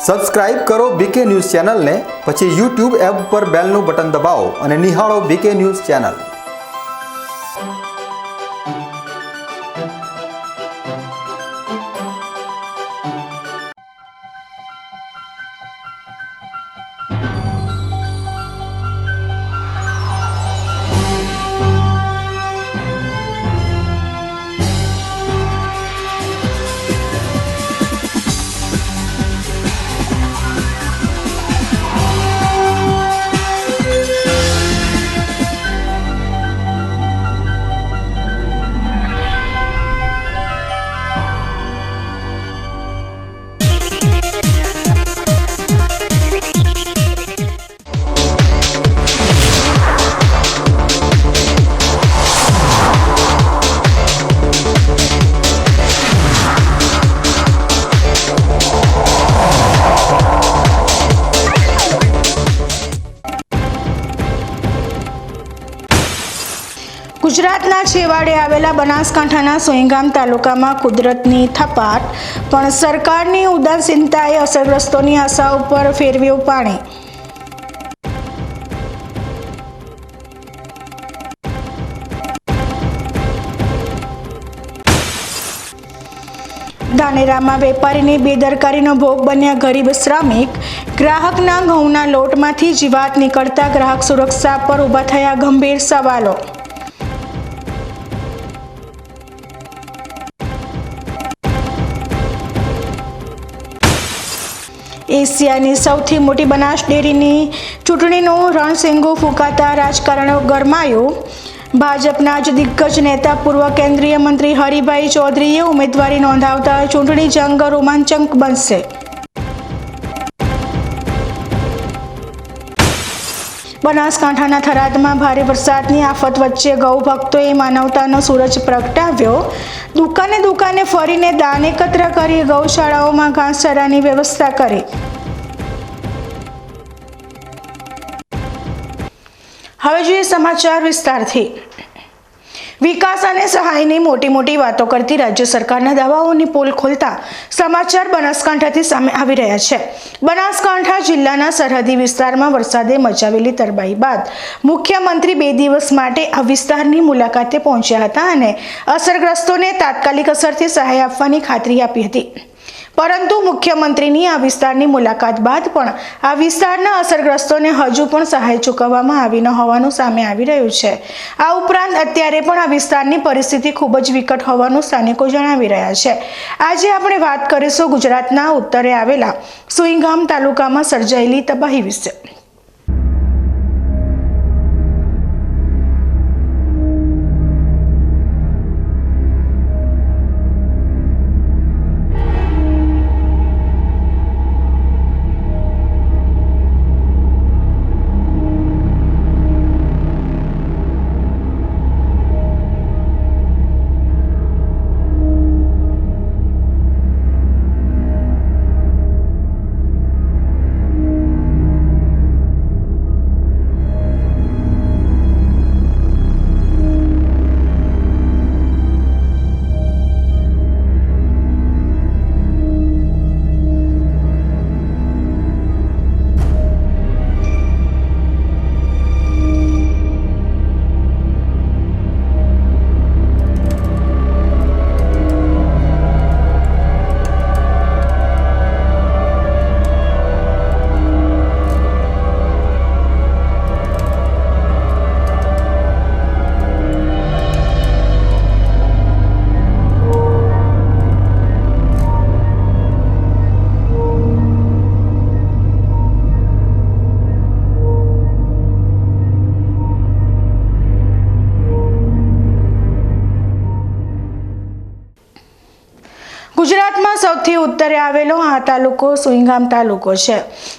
Subscribe કરો બીકે news ચેનલને, પછી YouTube એપ પર બેલનું બટન દબાવો અને નિહાળો બીકે ન્યૂઝ ચેનલ। ગુજરાતના છેવાડે આવેલા બનાસકાંઠાના સોયગામ તાલુકામાં કુદરતની થપાટ, પણ સરકારની ઉદાસીનતાએ અસરગ્રસ્તોની આશા ઉપર ફેરવ્યું પાણી। ધાનેરામાં વેપારીની બેદરકારીનો ભોગ બન્યા ગરીબ શ્રમિક। ગ્રાહકના ઘઉંના લોટમાંથી જીવાત નીકળતા ગ્રાહક સુરક્ષા પર ઊભા થયા ગંભીર સવાલો। એશિયાની સૌથી મોટી બનાસ ડેરીની ચૂંટણીનું રણશીંગું ફૂંકાતા રાજકારણ ગરમાયું। ભાજપના જ દિગ્ગજ નેતા પૂર્વ કેન્દ્રીય મંત્રી હરિભાઈ ચૌધરીએ ઉમેદવારી નોંધાવતા ચૂંટણી જંગ રોમાંચક બનશે। બનાસકાંઠાના થરાદમાં ભારે વરસાદની આફત વચ્ચે ગૌ ભક્તોએ માનવતાનો સૂરજ પ્રગટાવ્યો। દુકાને દુકાને ફરીને દાન એકત્ર કરી ગૌશાળાઓમાં ઘાસચારાની વ્યવસ્થા કરી। હવે જોઈએ સમાચાર વિસ્તારથી। વિકાસ અને સહાયની મોટી વાતો કરતી રાજ્ય સરકારના દાવાઓની પોલ ખોલતા સમાચાર બનાસકાંઠાથી સામે આવી રહ્યા છે। બનાસકાંઠા જિલ્લાના સરહદી વિસ્તારમાં વરસાદે મચાવેલી તરબાઈ બાદ મુખ્યમંત્રી 2 દિવસ માટે આ વિસ્તારની મુલાકાતે પહોંચ્યા હતા અને અસરગ્રસ્તોને તાત્કાલિક અસરથી સહાય આપવાની ખાતરી આપી હતી। પરંતુ મુખ્યમંત્રીની આ વિસ્તારની મુલાકાત બાદ પણ આ વિસ્તારના અસરગ્રસ્તોને હજુ પણ સહાય ચૂકવવામાં આવી ન હોવાનું સામે આવી રહ્યું છે। આ ઉપરાંત અત્યારે પણ આ વિસ્તારની પરિસ્થિતિ ખૂબ જ વિકટ હોવાનું સ્થાનિકો જણાવી રહ્યા છે। આજે આપણે વાત કરીશું ગુજરાતના ઉત્તરે આવેલા સોયગામ તાલુકામાં સર્જાયેલી તબાહી વિશે। ગુજરાતમાં સૌથી ઉત્તરે આવેલો આ તાલુકો સોયગામ તાલુકો છે।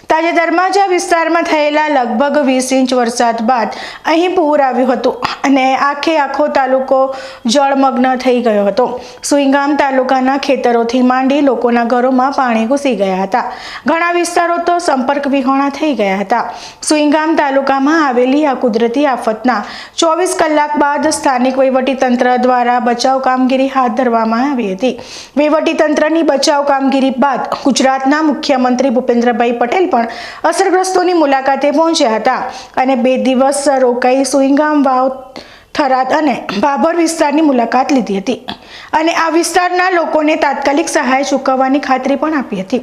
તાજેતરમાં જ આ વિસ્તારમાં થયેલા લગભગ 20 ઇંચ વરસાદ બાદ અહીં પૂર આવ્યું હતું। અને આખો તાલુકો જળમગ્ન થઈ ગયો હતો. સુઈગામ તાલુકાના ખેતરોથી માંડી લોકોના ઘરોમાં પાણી ઘૂસી ગયા હતા. ઘણા વિસ્તારો તો સંપર્ક વિહોણા થઈ ગયા હતા. સુઈગામ તાલુકામાં આવેલી આ કુદરતી આફતના 24 કલાક બાદ સ્થાનિક વહીવટીતંત્ર દ્વારા બચાવ કામગીરી હાથ ધરવામાં આવી હતી. વહીવટીતંત્રની બચાવ કામગીરી બાદ ગુજરાતના મુખ્યમંત્રી ભૂપેન્દ્રભાઈ પટેલ પણ અસરગ્રસ્તોની મુલાકાતે પહોંચ્યા હતા અને 2 દિવસ રોકાઈ સુઈગામ વાવ, થરાદ અને ભાભર વિસ્તારની મુલાકાત લીધી હતી અને આ વિસ્તારના લોકોને તાત્કાલિક સહાય ચૂકવવાની ખાતરી પણ આપી હતી.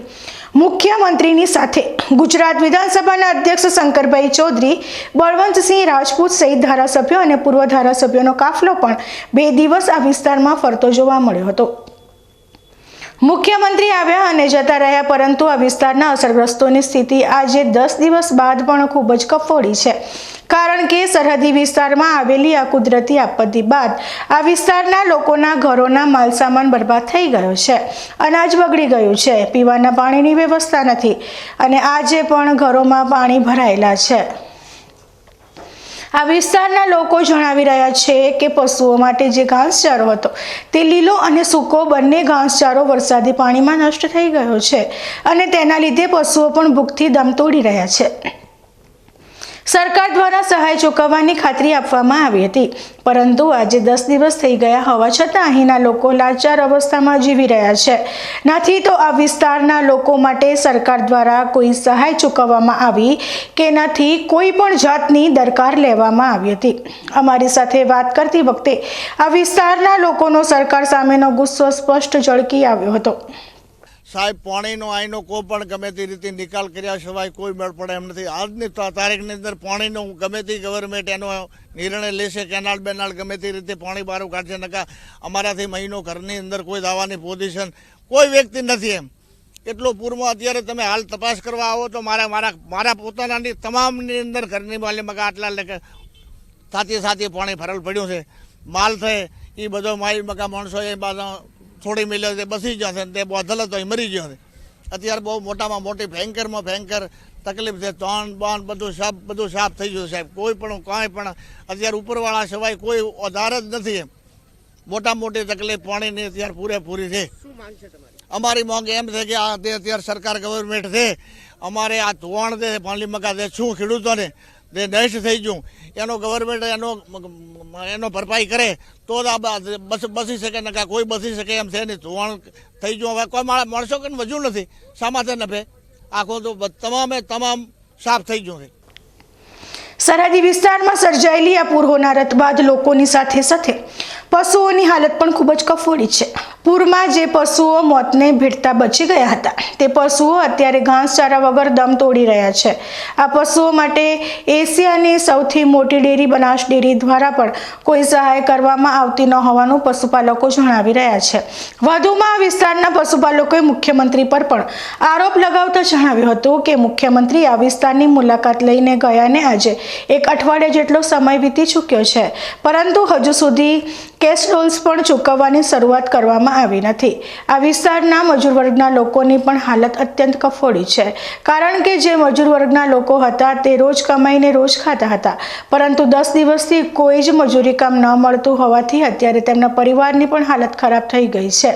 મુખ્યમંત્રીની સાથે ગુજરાત વિધાનસભાના અધ્યક્ષ શંકરભાઈ ચૌધરી, બળવંતસિંહ રાજપૂત સહિત ધારાસભ્યો અને પૂર્વ ધારાસભ્યોનો કાફલો પણ 2 દિવસ આ વિસ્તારમાં ફરતો જોવા મળ્યો હતો. મુખ્યમંત્રી આવ્યા અને જતા રહ્યા, પરંતુ આ વિસ્તારના અસરગ્રસ્તોની સ્થિતિ આજે 10 દિવસ બાદ પણ ખૂબ જ કફોડી છે. કારણ કે સરહદી વિસ્તારમાં આવેલી આ કુદરતી આપત્તિ બાદ આ વિસ્તારના લોકોના ઘરોના માલસામાન બરબાદ થઈ ગયો છે. અનાજ બગડી ગયું છે, પીવાના પાણીની વ્યવસ્થા નથી અને આજે પણ ઘરોમાં પાણી ભરાયેલા છે. આ વિસ્તારના લોકો જણાવી રહ્યા છે કે પશુઓ માટે જે ઘાસચારો હતો તે લીલો અને સૂકો બંને ઘાસચારો વરસાદી પાણીમાં નષ્ટ થઈ ગયો છે અને તેના લીધે પશુઓ પણ ભૂખથી દમ તોડી રહ્યા છે. સરકાર દ્વારા સહાય ચૂકવવાની ખાતરી આપવામાં આવી હતી, પરંતુ આજે 10 દિવસ થઈ ગયા હોવા છતાં અહીંના લોકો લાચાર અવસ્થામાં જીવી રહ્યા છે. નથી તો આ વિસ્તારના લોકો માટે સરકાર દ્વારા કોઈ સહાય ચૂકવવામાં આવી કે નથી કોઈ પણ જાતની દરકાર લેવામાં આવી હતી. અમારી સાથે વાત કરતી વખતે આ વિસ્તારના લોકોનો સરકાર સામેનો ગુસ્સો સ્પષ્ટ ઝળકી આવ્યો હતો. સાહેબ, પાણીનો અહીંનો કોઈ પણ ગમે તે રીતે નિકાલ કર્યા સિવાય કોઈ મેળ પડે એમ નથી. આજની તારીખની અંદર પાણીનો ગમે તે ગવર્મેન્ટ એનો નિર્ણય લેશે, કેનાલ બેનાલ ગમે તે રીતે પાણી બહાર કાઢશે. નકા અમારાથી મહિનો ઘરની અંદર કોઈ દાવાની પોઝિશન કોઈ વ્યક્તિ નથી. એમ એટલો પૂરમાં અત્યારે તમે હાલ તપાસ કરવા આવો તો મારા પોતાનાની તમામની અંદર ઘરની માલે મગા આટલા લેખે સાથે પાણી ભરેલ પડ્યું છે. માલ થાય એ બધો માલ મગા માણસો એ બાજુ થોડી મિલ્યો તે બસી જશે, તે બોધલ હતો એ મરી ગયો છે. અત્યારે બહુ મોટામાં મોટી ભયંકર તકલીફ છે. તોણ બધું સાફ થઈ ગયું સાહેબ. કોઈ પણ કાંઈ પણ અત્યારે ઉપરવાળા સિવાય કોઈ આધાર જ નથી. એમ મોટી તકલીફ પાણીની અત્યારે પૂરેપૂરી છે. અમારી માંગ એમ છે કે આ અત્યારે સરકાર ગવર્મેન્ટ છે, અમારે આ ધોવાણ છે પાણી મકા છે શું ખેડૂતોને જે નષ્ટ થઈ ગયું એનો ગવર્મેન્ટ એનો ભરપાઈ કરે તો જ આ બસી શકે. નકા કોઈ બસી શકે એમ છે નહીં. ધોવાણ થઈ ગયું, હવે કોઈ માણસો કંઈ વજુ નથી. સામાથે નફે આખો તો તમામ સાફ થઈ ગયું છે. સરહદી વિસ્તારમાં સર્જાયેલી આ પૂર હોનારત બાદ લોકોની સાથે પશુઓની હાલત પણ ખૂબ જ કફોડી છે. પૂરમાં જે પશુઓ મોતને ભેટતા બચી ગયા હતા તે પશુઓ અત્યારે ઘાસચારા વગર દમ તોડી રહ્યા છે. આ પશુઓ માટે એશિયાની સૌથી મોટી ડેરી બનાસ ડેરી દ્વારા પણ કોઈ સહાય કરવામાં આવતી ન હોવાનું પશુપાલકો જણાવી રહ્યા છે. વધુમાં આ વિસ્તારના પશુપાલકોએ મુખ્યમંત્રી પર પણ આરોપ લગાવતા જણાવ્યું હતું કે મુખ્યમંત્રી આ વિસ્તારની મુલાકાત લઈને ગયાને આજે 1 અઠવાડિયા જેટલો સમય વીતી ચૂક્યો છે, પરંતુ હજુ સુધી કેશ ડોલ્સ પણ ચૂકવવાની શરૂઆત કરવામાં આવી નથી. આ વિસ્તારના મજૂર વર્ગના લોકોની પણ હાલત અત્યંત કફોડી છે, કારણ કે જે મજૂર વર્ગના લોકો હતા તે રોજ કમાઈને રોજ ખાતા હતા, પરંતુ 10 દિવસથી કોઈ જ મજૂરી કામ ન મળતું હોવાથી અત્યારે તેમના પરિવારની પણ હાલત ખરાબ થઈ ગઈ છે.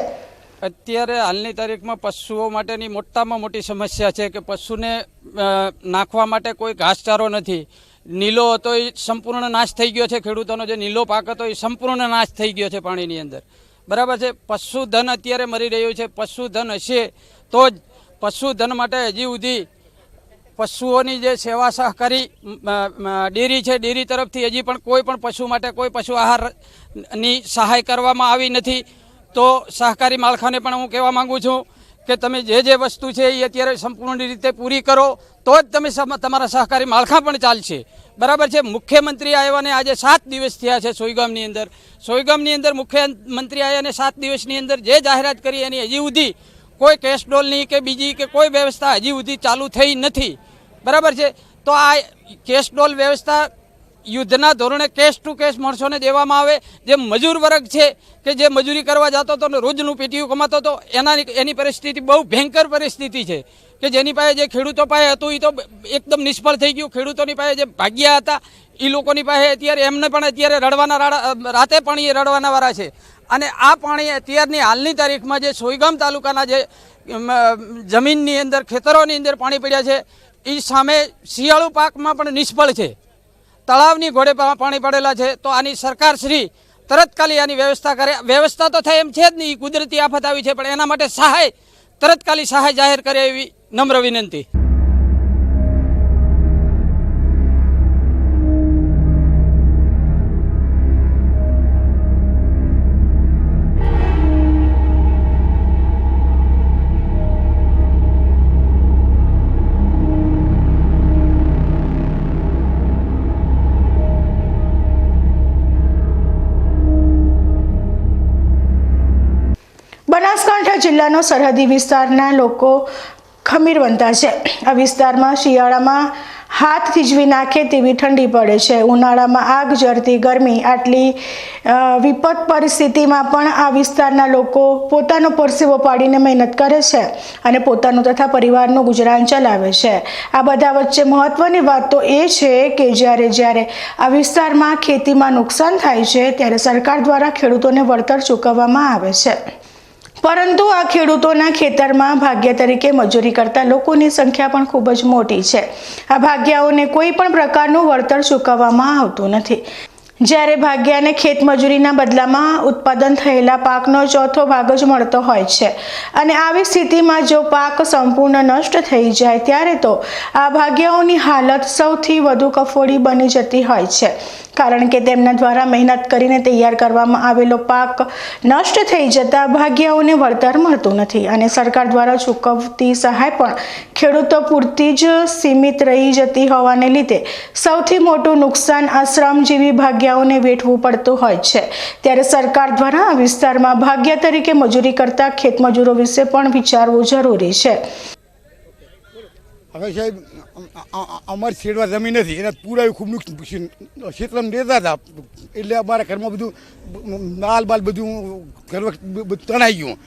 અત્યારે હાલની તારીખમાં પશુઓ માટેની મોટામાં મોટી સમસ્યા છે કે પશુને નાખવા માટે કોઈ ઘાસચારો નથી. નીલો હતો એ સંપૂર્ણ નાશ થઈ ગયો છે. ખેડૂતોનો જે નીલો પાક હતો એ સંપૂર્ણ નાશ થઈ ગયો છે પાણીની અંદર. બરાબર છે. પશુધન અત્યારે મરી રહ્યું છે. પશુધન હશે તો જ પશુધન માટે હજી સુધી પશુઓની જે સેવા સહકારી ડેરી છે, ડેરી તરફથી હજી પણ કોઈ પણ પશુ માટે કોઈ પશુ આહારની સહાય કરવામાં આવી નથી. તો સહકારી માળખાને પણ હું કહેવા માગું છું કે તમે જે વસ્તુ છે એ અત્યારે સંપૂર્ણ રીતે પૂરી કરો તો જ તમે તમારા સહકારી માળખા પણ ચાલશે. બરાબર છે. મુખ્યમંત્રી આવ્યાને આજે 7 દિવસ થયા છે. સોયગામની અંદર મુખ્યમંત્રી આવ્યાને 7 દિવસની અંદર જે જાહેરાત કરી એની હજી સુધી કોઈ કેશ ડોલની કે બીજી કે કોઈ વ્યવસ્થા હજી સુધી ચાલુ થઈ નથી. બરાબર છે. તો આ કેશ ડોલ વ્યવસ્થા યુદ્ધના ધોરણે કેશ ટુ કેશ માણસોને દેવામાં આવે. જે મજૂર વર્ગ છે કે જે મજૂરી કરવા જતો હતો ને રોજનું પેટીયું કમાતો હતો એની પરિસ્થિતિ બહુ ભયંકર પરિસ્થિતિ છે કે જેની પાસે જે ખેડૂતો પાસે હતું એ તો એકદમ નિષ્ફળ થઈ ગયું. ખેડૂતોની પાસે જે ભાગ્યા હતા એ લોકોની પાસે અત્યારે એમને પણ અત્યારે રાતે પાણી રડવાના વાળા છે. અને આ પાણી અત્યારની હાલની તારીખમાં જે સોયગામ તાલુકાના જે જમીનની અંદર ખેતરોની અંદર પાણી પડ્યા છે એ સામે શિયાળુ પાકમાં પણ નિષ્ફળ છે. તળાવની ઘોડે પાણી પડેલા છે. તો આની સરકાર શ્રી તરતકાલી આની વ્યવસ્થા કરે. વ્યવસ્થા તો થાય એમ છે જ નહીં, કુદરતી આફત આવી છે, પણ એના માટે સહાય તરતકાલી સહાય જાહેર કરે એવી નમ્ર વિનંતી. બનાસકાંઠા જિલ્લાનો સરહદી વિસ્તારના લોકો ખમીરવંતા છે. આ વિસ્તારમાં શિયાળામાં હાથ થીજવી નાખે તેવી ઠંડી પડે છે. ઉનાળામાં આગ ઝરતી ગરમી. આટલી વિપત પરિસ્થિતિમાં પણ આ વિસ્તારના લોકો પોતાનો પરસેવો પાડીને મહેનત કરે છે અને પોતાનું તથા પરિવારનું ગુજરાન ચલાવે છે. આ બધા વચ્ચે મહત્વની વાત તો એ છે કે જ્યારે આ વિસ્તારમાં ખેતીમાં નુકસાન થાય છે ત્યારે સરકાર દ્વારા ખેડૂતોને વળતર ચૂકવવામાં આવે છે, પરંતુ આ ખેડૂતોના ખેતરમાં ભાગ્ય તરીકે મજૂરી કરતા લોકોની સંખ્યા પણ ખૂબ જ મોટી છે. આ ભાગ્યાઓને કોઈ પણ પ્રકારનું વળતર ચૂકવવામાં આવતું નથી. જ્યારે ભાગ્યાને ખેતમજૂરીના બદલામાં ઉત્પાદન થયેલા પાકનો ચોથો ભાગ જ મળતો હોય છે અને આવી સ્થિતિમાં જો પાક સંપૂર્ણ નષ્ટ થઈ જાય ત્યારે તો આ ભાગ્યાઓની હાલત સૌથી વધુ કફોડી બની જતી હોય છે, કારણ કે તેમના દ્વારા મહેનત કરીને તૈયાર કરવામાં આવેલો પાક નષ્ટ થઈ જતા ભાગ્યાઓને વળતર મળતું નથી અને સરકાર દ્વારા ચૂકવતી સહાય પણ ખેડૂતો પૂરતી જ સીમિત રહી જતી હોવાને લીધે સૌથી મોટું નુકસાન આ શ્રમજીવી ભાગ્યાઓને વેઠવું પડતું હોય છે. ત્યારે સરકાર દ્વારા આ વિસ્તારમાં ભાગ્ય તરીકે મજૂરી કરતા ખેતમજૂરો વિશે પણ વિચારવું જરૂરી છે. હવે સાહેબ અમારી છેડવા જમીન નથી, એને પૂરા ખૂબ ક્ષેત્રમાં દેતા હતા એટલે અમારા ઘરમાં બધું માલ બાલ બધું ઘર તણાઈ ગયું.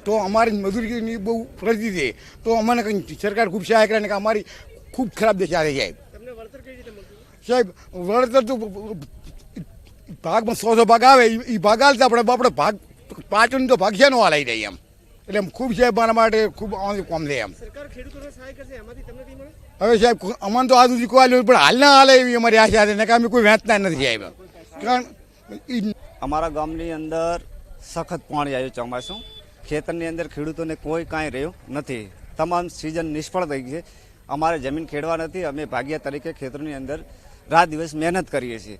તો અમારી મજૂરીની બહુ પરિસ્થિતિ છે. તો અમને કંઈ સરકાર ખૂબ સહાય કરે ને કે અમારી ખૂબ ખરાબ દશા છે સાહેબ. સાહેબ વળતર તો ભાગમાં 100 ભાગ આવે એ ભાગ હાલતા આપણે ભાગ પાછળ તો ભાગ છે નો હાલાઈ રહી એમ. એટલે ખૂબ સાહેબ મારા માટે ખૂબ કોમ છે એમ. હવે સાહેબ અમને તો આ સુધી કોઈ હાલ્યું પણ હાલ ના હાલે એવી અમારી આશા છે ને કે અમે કોઈ વહેંચતા નથી સાહેબ. કારણ અમારા ગામની અંદર સખત પાણી આવ્યું ચોમાસું. ખેતરની અંદર ખેડૂતોને કોઈ કાંઈ રહ્યું નથી. તમામ સિઝન નિષ્ફળ થઈ ગઈ છે. અમારે જમીન ખેડવા નથી. અમે ભાગ્યા તરીકે ખેતરની અંદર રાત દિવસ મહેનત કરીએ છીએ.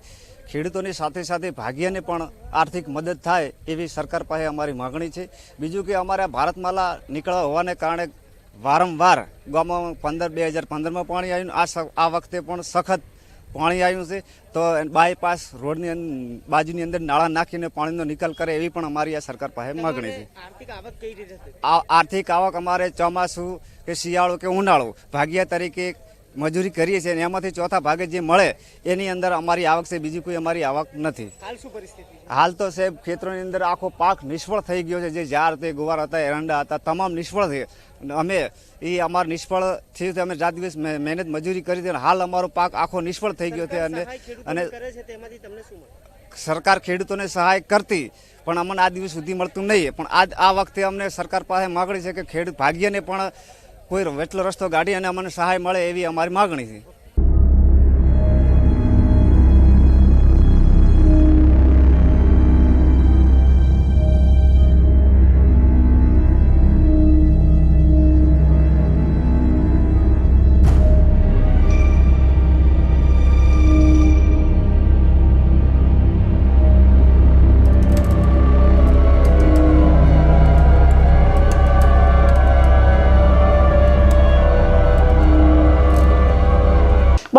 ખેડૂતોની સાથે સાથે ભાગ્યને પણ આર્થિક મદદ થાય એવી સરકાર પાસે અમારી માગણી છે. બીજું કે અમારે ભારતમાલા નીકળવા હોવાને કારણે વારંવાર ગામમાં 2015માં પાણી આવ્યું. આ વખતે પણ સખત પાણી આવ્યું છે. તો બાયપાસ રોડની બાજુની અંદર નાળા નાખીને પાણીનો નિકાલ કરે એવી પણ અમારી આ સરકાર પાસે માગણી છે. આર્થિક આવક અમારે ચોમાસું કે શિયાળો કે ઉનાળો ભાગ્યા તરીકે મજૂરી કરીએ છીએ અને એમાંથી ચોથા ભાગે જે મળે એની અંદર અમારી આવક છે, બીજી કોઈ અમારી આવક નથી. હાલ તો સાહેબ ખેતરોની અંદર આખો પાક નિષ્ફળ થઈ ગયો છે. જે ઝાર તે ગુવાર હતા, એરંડા હતા, તમામ નિષ્ફળ છે. અમે અમારે નિષ્ફળ થયું છે. અમે રાત દિવસ મહેનત મજૂરી કરી હતી. હાલ અમારો પાક આખો નિષ્ફળ થઈ ગયો છે અને સરકાર ખેડૂતોને સહાય કરતી પણ અમને આ દિવસ સુધી મળતું નહીં. પણ આ વખતે અમને સરકાર પાસે માગણી છે કે ખેડૂત ભાગ્યને પણ કોઈ વેટલો રસ્તો ગાડી અને અમને સહાય મળે એવી અમારી માગણી છે.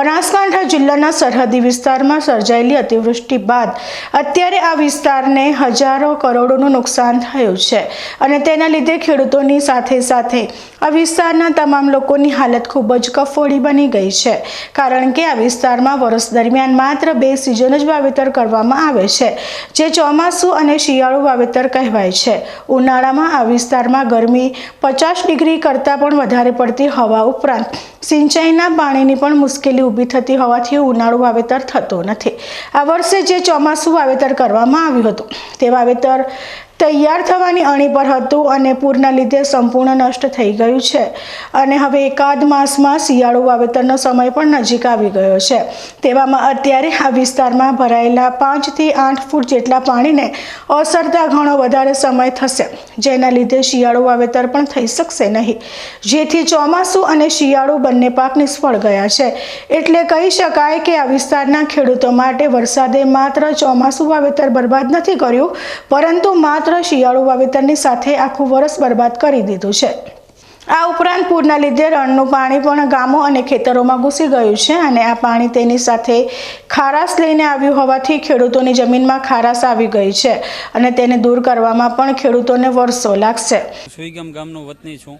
બનાસકાંઠા જિલ્લાના સરહદી વિસ્તારમાં સર્જાયેલી અતિવૃષ્ટિ બાદ અત્યારે આ વિસ્તારને હજારો કરોડોનું નુકસાન થયું છે અને તેના લીધે ખેડૂતોની સાથે સાથે આ વિસ્તારના તમામ લોકોની હાલત ખૂબ જ કફોડી બની ગઈ છે, કારણ કે આ વિસ્તારમાં વર્ષ દરમિયાન માત્ર 2 સિઝન જ વાવેતર કરવામાં આવે છે, જે ચોમાસું અને શિયાળુ વાવેતર કહેવાય છે. ઉનાળામાં આ વિસ્તારમાં ગરમી 50 ડિગ્રી કરતાં પણ વધારે પડતી હોવા ઉપરાંત સિંચાઈના પાણીની પણ મુશ્કેલી ઊભી થતી હોવાથી ઉનાળુ વાવેતર થતું નથી. આ વર્ષે જે ચોમાસું વાવેતર કરવામાં આવ્યું હતું તે વાવેતર તૈયાર થવાની અણી પર હતું અને પૂરના લીધે સંપૂર્ણ નષ્ટ થઈ ગયું છે અને હવે એકાદ માસમાં શિયાળુ વાવેતરનો સમય પણ નજીક આવી ગયો છે. તેવામાં અત્યારે આ વિસ્તારમાં ભરાયેલા 5 થી 8 ફૂટ જેટલા પાણીને ઓસરતા ઘણો વધારે સમય થશે, જેના લીધે શિયાળુ વાવેતર પણ થઈ શકશે નહીં, જેથી ચોમાસું અને શિયાળુ બંને પાક નિષ્ફળ ગયા છે. એટલે કહી શકાય કે આ વિસ્તારના ખેડૂતો માટે વરસાદે માત્ર ચોમાસું વાવેતર બરબાદ નથી કર્યું, પરંતુ માત્ર શિયાળુ વાવેતરની સાથે આખું વર્ષ બરબાદ કરી દીધું છે. આ ઉપરાંત પૂરના લીધે રણનું પાણી પણ ગામો અને ખેતરોમાં ઘૂસી ગયું છે અને આ પાણી તેની સાથે ખારાશ લઈને આવ્યું હોવાથી ખેડૂતોની જમીનમાં ખારાશ આવી ગઈ છે અને તેને દૂર કરવામાં પણ ખેડૂતોને વર્ષો લાગશે. સુઈગામ ગામનો વતની છું.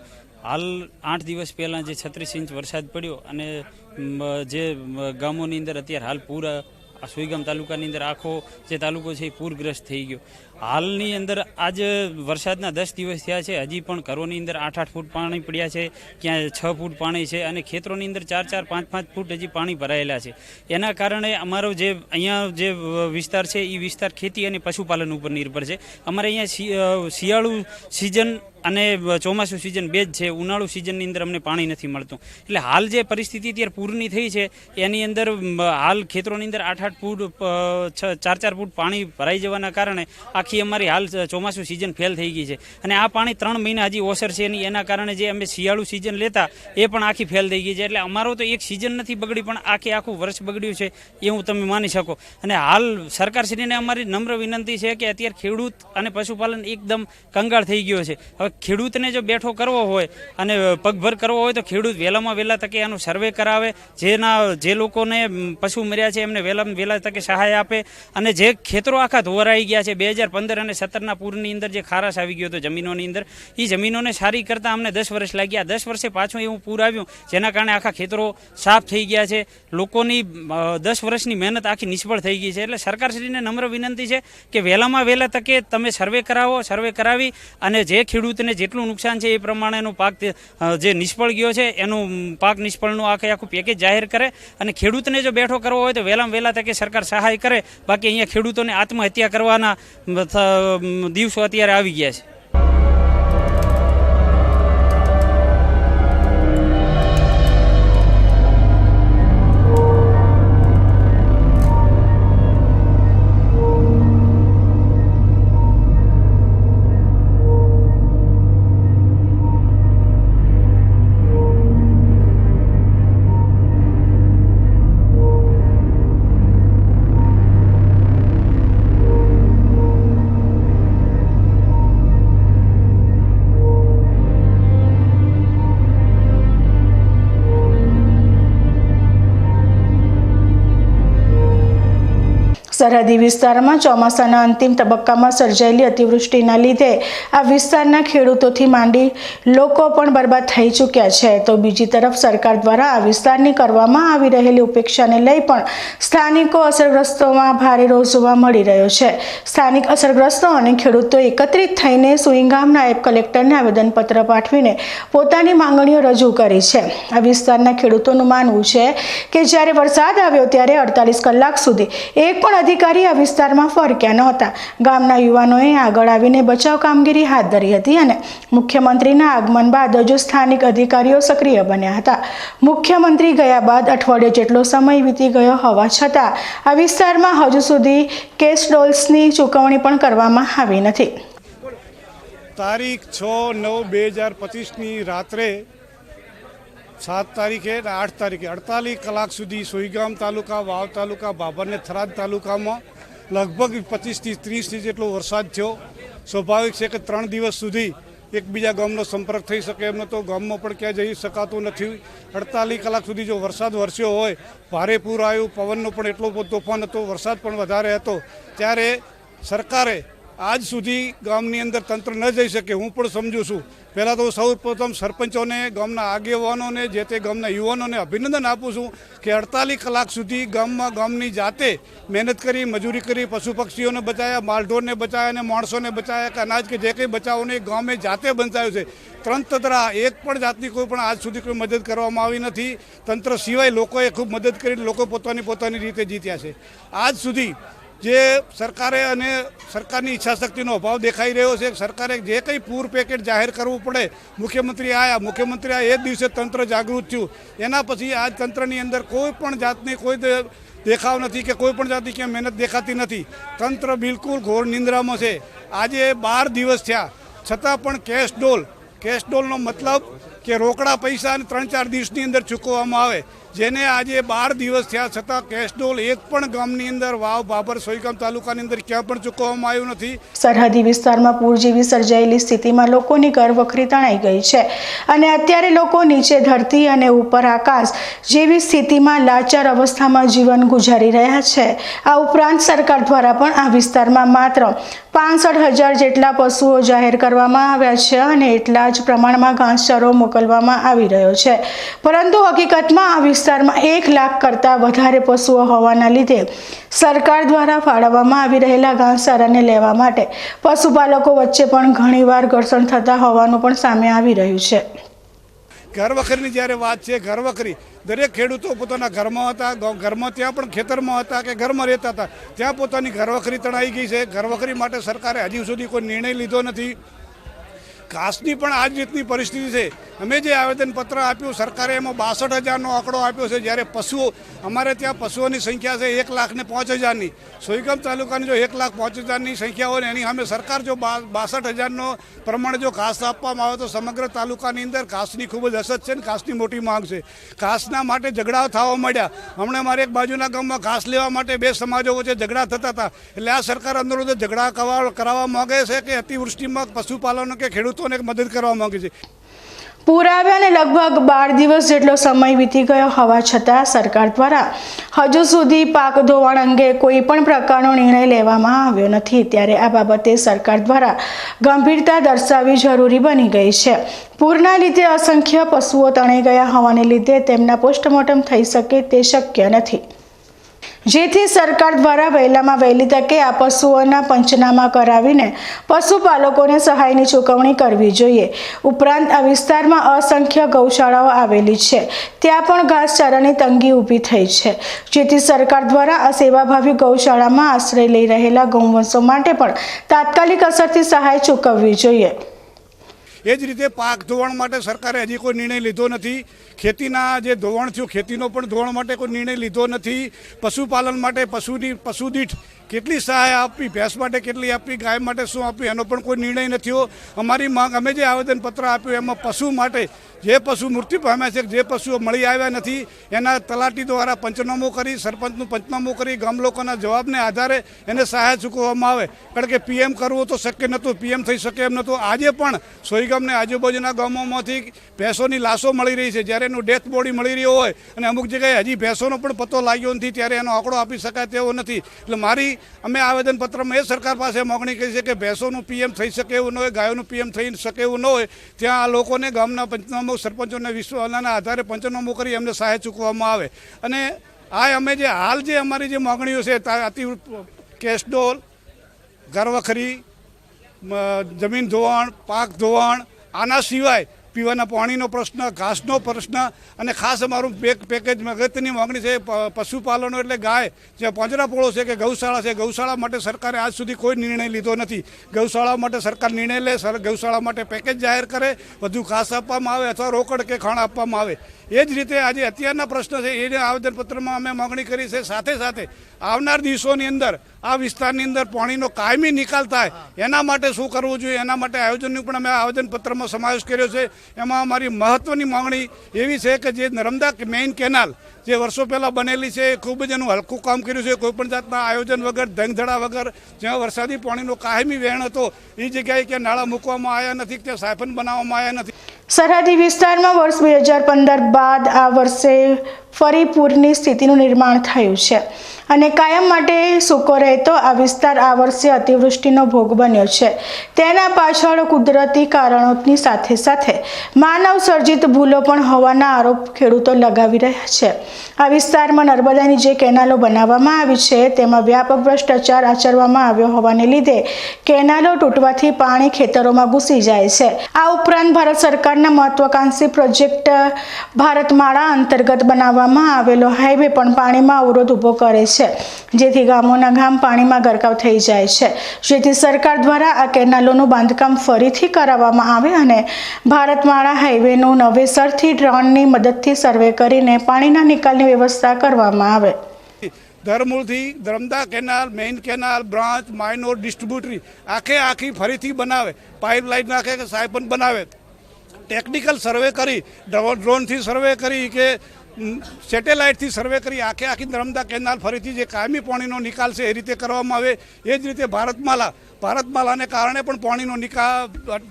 હાલ 8 દિવસ પહેલાં જે 36 ઇંચ વરસાદ પડ્યો અને જે ગામોની અંદર અત્યારે હાલ પૂર આ સુઈગામ તાલુકાની અંદર આખો જે તાલુકો છે એ પૂરગ્રસ્ત થઈ ગયો. હાલની અંદર આજ વરસાદના 10 દિવસ થયા છે, હજી પણ ઘરોની અંદર 8-8 ફૂટ પાણી પડ્યા છે, ક્યાં 6 ફૂટ પાણી છે અને ખેતરોની અંદર 4-4, 5-5 ફૂટ હજી પાણી ભરાયેલા છે. એના કારણે અમારો જે અહીંયા જે વિસ્તાર છે એ વિસ્તાર ખેતી અને પશુપાલન ઉપર નિર્ભર છે. અમારે અહીંયા શિયાળુ સિઝન અને ચોમાસું સિઝન 2 જ છે. ઉનાળુ સિઝનની અંદર અમને પાણી નથી મળતું. એટલે હાલ જે પરિસ્થિતિ અત્યારે પૂરની થઈ છે એની અંદર હાલ ખેતરોની અંદર 8-8 ફૂટ 4-4 ફૂટ પાણી ભરાઈ જવાના કારણે આખી અમારી હાલ ચોમાસું સિઝન ફેલ થઈ ગઈ છે અને આ પાણી 3 મહિના હજી ઓસર છે નહીં. એના કારણે જે અમે શિયાળુ સિઝન લેતા એ પણ આખી ફેલ થઈ ગઈ છે. એટલે અમારો તો એક સિઝન નથી બગડી, પણ આખું વર્ષ બગડ્યું છે એવું તમે માની શકો. અને હાલ સરકારશ્રીને અમારી નમ્ર વિનંતી છે કે અત્યારે ખેડૂત અને પશુપાલન એકદમ કંગાળ થઈ ગયો છે. હવે ખેડૂતને જો બેઠો કરવો હોય અને પગભર કરવો હોય તો ખેડૂત વહેલામાં વહેલા તકે આનું સર્વે કરાવે, જે લોકોને પશુ મર્યા છે એમને વહેલામાં વહેલા તકે સહાય આપે અને જે ખેતરો આખા ધોવરાઈ ગયા છે 2015 અને 17ના પૂરની અંદર જે ખારાશ આવી ગયો હતો જમીનોની અંદર, એ જમીનોને સારી કરતાં અમને 10 વર્ષ લાગ્યા. 10 વર્ષે પાછું એવું પૂર આવ્યું જેના કારણે આખા ખેતરો સાફ થઈ ગયા છે. લોકોની 10 વર્ષની મહેનત આખી નિષ્ફળ થઈ ગઈ છે. એટલે સરકારશ્રીને નમ્ર વિનંતી છે કે વહેલામાં વહેલા તકે તમે સર્વે કરાવો, સર્વે કરાવી અને જે ખેડૂતને જેટલું નુકસાન છે એ પ્રમાણેનો પાક જે નિષ્ફળ ગયો છે એનું પાક નિષ્ફળનું આખું પેકેજ જાહેર કરે અને ખેડૂતને જો બેઠો કરવો હોય તો વહેલામાં વહેલા તકે સરકાર સહાય કરે. બાકી અહીંયા ખેડૂતોને આત્મહત્યા કરવાના દિવસો અત્યારે આવી ગયા છે. સરહદી વિસ્તારમાં ચોમાસાના અંતિમ તબક્કામાં સર્જાયેલી અતિવૃષ્ટિના લીધે આ વિસ્તારના ખેડૂતોથી માંડી લોકો પણ બરબાદ થઈ ચૂક્યા છે. તો બીજી તરફ સરકાર દ્વારા આ વિસ્તારની કરવામાં આવી રહેલી ઉપેક્ષાને લઈ પણ સ્થાનિકો અસરગ્રસ્તોમાં ભારે રોષ જોવા મળી રહ્યો છે. સ્થાનિક અસરગ્રસ્તો અને ખેડૂતો એકત્રિત થઈને સુઈગામ નાયબ કલેક્ટરને આવેદનપત્ર પાઠવીને પોતાની માંગણીઓ રજૂ કરી છે. આ વિસ્તારના ખેડૂતોનું માનવું છે કે જ્યારે વરસાદ આવ્યો ત્યારે 48 કલાક સુધી એક પણ અધિકારી આ વિસ્તારમાં ફરક્યા નહોતા. ગામના યુવાનોએ આગળ આવીને બચાવ કામગીરી હાથ ધરી હતી અને મુખ્યમંત્રીના આગમન બાદ હજુ સ્થાનિક અધિકારીઓ સક્રિય બન્યા હતા. મુખ્યમંત્રી ગયા બાદ અઠવાડિયે જેટલો સમય વીતી ગયો હોવા છતાં આ વિસ્તારમાં હજુ સુધી કેશ ડોલ્સની ચૂકવણી પણ કરવામાં આવી નથી. તારીખ 6/9/2025ની રાત્રે 7 તારીખે અને 8 તારીખે 48 કલાક સુધી સુઈગામ તાલુકા, વાવ તાલુકા, બાબર અને થરાદ તાલુકામાં લગભગ 25 થી 30 ઇંચ જેટલો વરસાદ થયો. સ્વાભાવિક છે કે 3 દિવસ સુધી એકબીજા ગામનો સંપર્ક થઈ શકે એમ નહોતો, ગામમાં પણ ક્યાં જઈ શકાતું નથી. 48 કલાક સુધી જો વરસાદ વરસ્યો હોય, ભારે પૂર આવ્યું, પવનનો પણ એટલો બધો તોફાન હતો, વરસાદ પણ વધારે હતો, ત્યારે સરકારે આજ સુધી ગામની અંદર તંત્ર ન જઈ શકે. હું પણ સમજુ છું. પહેલાં તો સૌ પ્રથમ સરપંચોને, ગામના આગેવાનોને, જે તે ગામના યુવાનોને અભિનંદન આપું છું કે 48 કલાક સુધી ગામની જાતે મહેનત કરી, મજૂરી કરી, પશુ પક્ષીઓને બચાવ્યા, માલઢોરને બચાવ્યા અને માણસોને બચાવ્યા, કે અનાજ કે જે કંઈ બચાવોને ગામે જાતે બંધાયું છે. તંત્ર દ્વારા એક પણ જાતની કોઈ પણ આજ સુધી કોઈ મદદ કરવામાં આવી નથી. તંત્ર સિવાય લોકોએ ખૂબ મદદ કરી, લોકો પોતાની રીતે જીત્યા છે. આજ સુધી જે સરકારે અને સરકારની ઈચ્છાશક્તિનો અભાવ દેખાઈ રહ્યો છે. સરકારે જે કંઈ પૂર પેકેજ જાહેર કરવું પડે, મુખ્યમંત્રી આવ્યા એ જ દિવસે તંત્ર જાગૃત થયું. એના પછી આજ તંત્રની અંદર કોઈ પણ જાતની કોઈ દેખાવ નથી કે કોઈ પણ જાતની ક્યાં મહેનત દેખાતી નથી. તંત્ર બિલકુલ ઘોર નિંદ્રામાં છે. આજે 12 દિવસ થયા છતાં પણ કેશડોલનો મતલબ કે રોકડા પૈસા 3-4 દિવસની અંદર ચૂકવવામાં આવે, જેને આજે 12 દિવસ થયા છતાં કેશડોલ એક પણ ગામની અંદર, વાવ, બાબર, સોયગામ તાલુકાની અંદર ક્યાં પણ ચૂકવવામાં આવ્યું નથી. સરહદી વિસ્તારમાં પૂર જેવી સર્જાયેલી સ્થિતિમાં લોકોની ઘરવખરી તણાઈ ગઈ છે અને અત્યારે લોકો નીચે ધરતી અને ઉપર આકાશ જેવી સ્થિતિમાં લાચાર અવસ્થામાં જીવન ગુજારી રહ્યા છે. આ ઉપરાંત સરકાર દ્વારા પણ આ વિસ્તારમાં માત્ર 65,000 જેટલા પશુઓ જાહેર કરવામાં આવ્યા છે અને એટલા જ પ્રમાણમાં ઘાસચારો મોકલવામાં આવી રહ્યો છે. પરંતુ હકીકતમાં આ વિસ્તારમાં 1 લાખ કરતાં વધારે પશુઓ હોવાના લીધે સરકાર દ્વારા ફાળવવામાં આવી રહેલા ઘાસચારાને લેવા માટે પશુપાલકો વચ્ચે પણ ઘણીવાર ઘર્ષણ થતા હોવાનું પણ સામે આવી રહ્યું છે. ઘરવખરીની જ્યારે વાત છે, ઘરવખરી દરેક ખેડૂતો પોતાના ઘરમાં હતા, ઘરમાં ત્યાં પણ ખેતરમાં હતા કે ઘરમાં રહેતા હતા, ત્યાં પોતાની ઘરવખરી તણાઈ ગઈ છે. ઘરવખરી માટે સરકારે હજી સુધી કોઈ નિર્ણય લીધો નથી. ઘાસની પણ આ જ રીતની પરિસ્થિતિ છે. અમે જે આવેદનપત્ર આપ્યું, સરકારે એમાં 62,000નો આંકડો આપ્યો છે, જ્યારે પશુઓ, અમારે ત્યાં પશુઓની સંખ્યા છે 1,05,000ની. સોયગામ તાલુકાની જો 1,05,000ની સંખ્યા હોય ને એની સામે સરકાર જો 62,000નો પ્રમાણે જો ઘાસ આપવામાં આવે તો સમગ્ર તાલુકાની અંદર ઘાસની ખૂબ જ અછત છે ને ઘાસની મોટી માંગ છે. ઘાસના માટે ઝઘડાઓ થવા માંડ્યા. હમણાં મારે એક બાજુના ગામમાં ઘાસ લેવા માટે 2 સમાજો વચ્ચે ઝઘડા થતા હતા. એટલે આ સરકાર અંદરો ઝઘડા કરાવવા માંગે છે કે અતિવૃષ્ટિમાં પશુપાલનો કે ખેડૂતોને મદદ કરવા માંગે છે. પૂર આવ્યા અને લગભગ 12 દિવસ જેટલો સમય વીતી ગયો હોવા છતાં સરકાર દ્વારા હજુ સુધી પાક ધોવાણ અંગે કોઈ પણ પ્રકારનો નિર્ણય લેવામાં આવ્યો નથી. ત્યારે આ બાબતે સરકાર દ્વારા ગંભીરતા દર્શાવવી જરૂરી બની ગઈ છે. પૂરના લીધે અસંખ્ય પશુઓ તણાઈ ગયા હોવાને લીધે તેમના પોસ્ટમોર્ટમ થઈ શકે તે શક્ય નથી, જેથી સરકાર દ્વારા વહેલામાં વહેલી તકે આ પશુઓના પંચનામા કરાવીને પશુપાલકોને સહાયની ચૂકવણી કરવી જોઈએ. ઉપરાંત આ વિસ્તારમાં અસંખ્ય ગૌશાળાઓ આવેલી છે, ત્યાં પણ ઘાસચારાની તંગી ઊભી થઈ છે, જેથી સરકાર દ્વારા આ સેવાભાવી ગૌશાળામાં આશ્રય લઈ રહેલા ગૌવંશો માટે પણ તાત્કાલિક અસરથી સહાય ચૂકવવી જોઈએ. એ જ રીતે પાક ધોવાણ માટે સરકારે હજી કોઈ નિર્ણય લીધો નથી. ખેતીના જે ધોવાણ થયું, ખેતીનો પણ ધોવાણ માટે કોઈ નિર્ણય લીધો નથી. પશુપાલન માટે પશુ દીઠ કેટલી સહાય આપવી, ભેંસ માટે કેટલી આપવી, ગાય માટે શું આપવી, એનો પણ કોઈ નિર્ણય નથી. અમારી માંગ, અમે જે આવેદનપત્ર આપ્યું એમાં પશુ માટે જે પશુ મૃત્યુ પામ્યા છે, જે પશુઓ મળી આવ્યા નથી, એના તલાટી દ્વારા પંચનામું કરી, સરપંચનું પંચનામું કરી, ગામ લોકોના જવાબને આધારે એને સહાય ચૂકવવામાં આવે. કારણ કે પીએમ કરવું તો શક્ય નહોતું, પીએમ થઈ શકે એમ નહોતું. આજે પણ સોયગામને આજુબાજુના ગામોમાંથી ભેંસોની લાશો મળી રહી છે. જ્યારે એનું ડેથ બોડી મળી રહ્યો હોય અને અમુક જગ્યાએ હજી ભેંસોનો પણ પત્તો લાગ્યો નથી, ત્યારે એનો આંકડો આપી શકાય તેવો નથી. એટલે અમે આવેદનપત્રમાં એ સરકાર પાસે માગણી કરી છે કે ભેંસોનું પીએમ થઈ શકે એવું ન હોય, ગાયોનું પીએમ થઈ શકે એવું ન હોય, ત્યાં આ લોકોને ગામના પંચનામું, સરપંચોને વિશ્વાસના આધારે પંચનામું કરી એમને સહાય ચૂકવવામાં આવે. અને આ અમે જે હાલ જે અમારી જે માગણીઓ છે, કેશડોલ, ઘરવખરી, જમીન ધોવાણ, પાક ધોવાણ, આના સિવાય પીવાના પાણીનો પ્રશ્ન, ઘાસનો પ્રશ્ન અને ખાસ અમારું પેકેજ અગત્યની માગણી છે પશુપાલનો એટલે ગાય, જે પાંજરાપોળો છે કે ગૌશાળા છે. ગૌશાળા માટે સરકારે આજ સુધી કોઈ નિર્ણય લીધો નથી. ગૌશાળા માટે સરકાર નિર્ણય લે, ગૌશાળા માટે પેકેજ જાહેર કરે, વધુ ઘાસ આપવામાં આવે અથવા રોકડ કે ખાણ આપવામાં આવે. એ જ રીતે આજે અત્યારના પ્રશ્ન છે, એ આવેદનપત્રમાં અમે માગણી કરી છે. સાથે સાથે આવનાર દિવસોની અંદર આ વિસ્તારની અંદર પાણીનો કાયમી નિકાલ થાય એના માટે શું કરવું જોઈએ, એના માટે આયોજનનું પણ અમે આવેદનપત્રમાં સમાવેશ કર્યો છે. એમાં અમારી મહત્ત્વની માંગણી એવી છે કે જે નર્મદા મેઇન કેનાલ જે વર્ષો પહેલાં બનેલી છે એ ખૂબ જ એનું હલકું કામ કર્યું છે. કોઈપણ જાતના આયોજન વગર, ધંધડા વગર, જ્યાં વરસાદી પાણીનો કાયમી વહેણ હતો એ જગ્યાએ ક્યાં નાળા મૂકવામાં આવ્યા નથી, ત્યાં સાયફન બનાવવામાં આવ્યા નથી. સરહદી વિસ્તારમાં વર્ષ 2015 બાદ આ વર્ષે ફરી પૂરની સ્થિતિનું નિર્માણ થયું છે અને કાયમ માટે સૂકો રહેતો આ વિસ્તાર આ વર્ષે અતિવૃષ્ટિનો ભોગ બન્યો છે. તેના પાછળ કુદરતી કારણોની સાથે સાથે માનવ સર્જિત ભૂલો પણ હોવાના આરોપ ખેડૂતો લગાવી રહ્યા છે. આ વિસ્તારમાં નર્મદાની જે કેનાલો બનાવવામાં આવી છે તેમાં વ્યાપક ભ્રષ્ટાચાર આચરવામાં આવ્યો હોવાને લીધે કેનાલો તૂટવાથી પાણી ખેતરોમાં ઘૂસી જાય છે. આ ઉપરાંત ભારત સરકારના મહત્વાકાંક્ષી પ્રોજેક્ટ ભારતમાળા અંતર્ગત બનાવવામાં આવેલો હાઈવે પણ પાણીમાં અવરોધ ઊભો કરે છે, જેથી ગામોના ગામ પાણીમાં ગરકાવ થઈ જાય છે. જેથી સરકાર દ્વારા આ કેનાલોનું બાંધકામ ફરીથી કરાવવામાં આવે અને ભારતમાળા હાઈવેનું નવેસરથી ડ્રોનની મદદથી સર્વે કરીને પાણીના નિકાલની વ્યવસ્થા કરવામાં આવે. ધરમૂળથી Narmada canal, main canal, branch, minor, distributary આખી ફરીથી બનાવે, પાઇપલાઇન નાખે કે સાયપન બનાવે, ટેકનિકલ સર્વે કરી, ડ્રોનથી સર્વે કરી કે સેટેલાઇટથી સર્વે કરી આખી નર્મદા કેનાલ ફરીથી જે કાયમી પાણીનો નિકાલ છે એ રીતે કરવામાં આવે. એ જ રીતે ભારતમાલાને કારણે પણ પાણીનો નિકાલ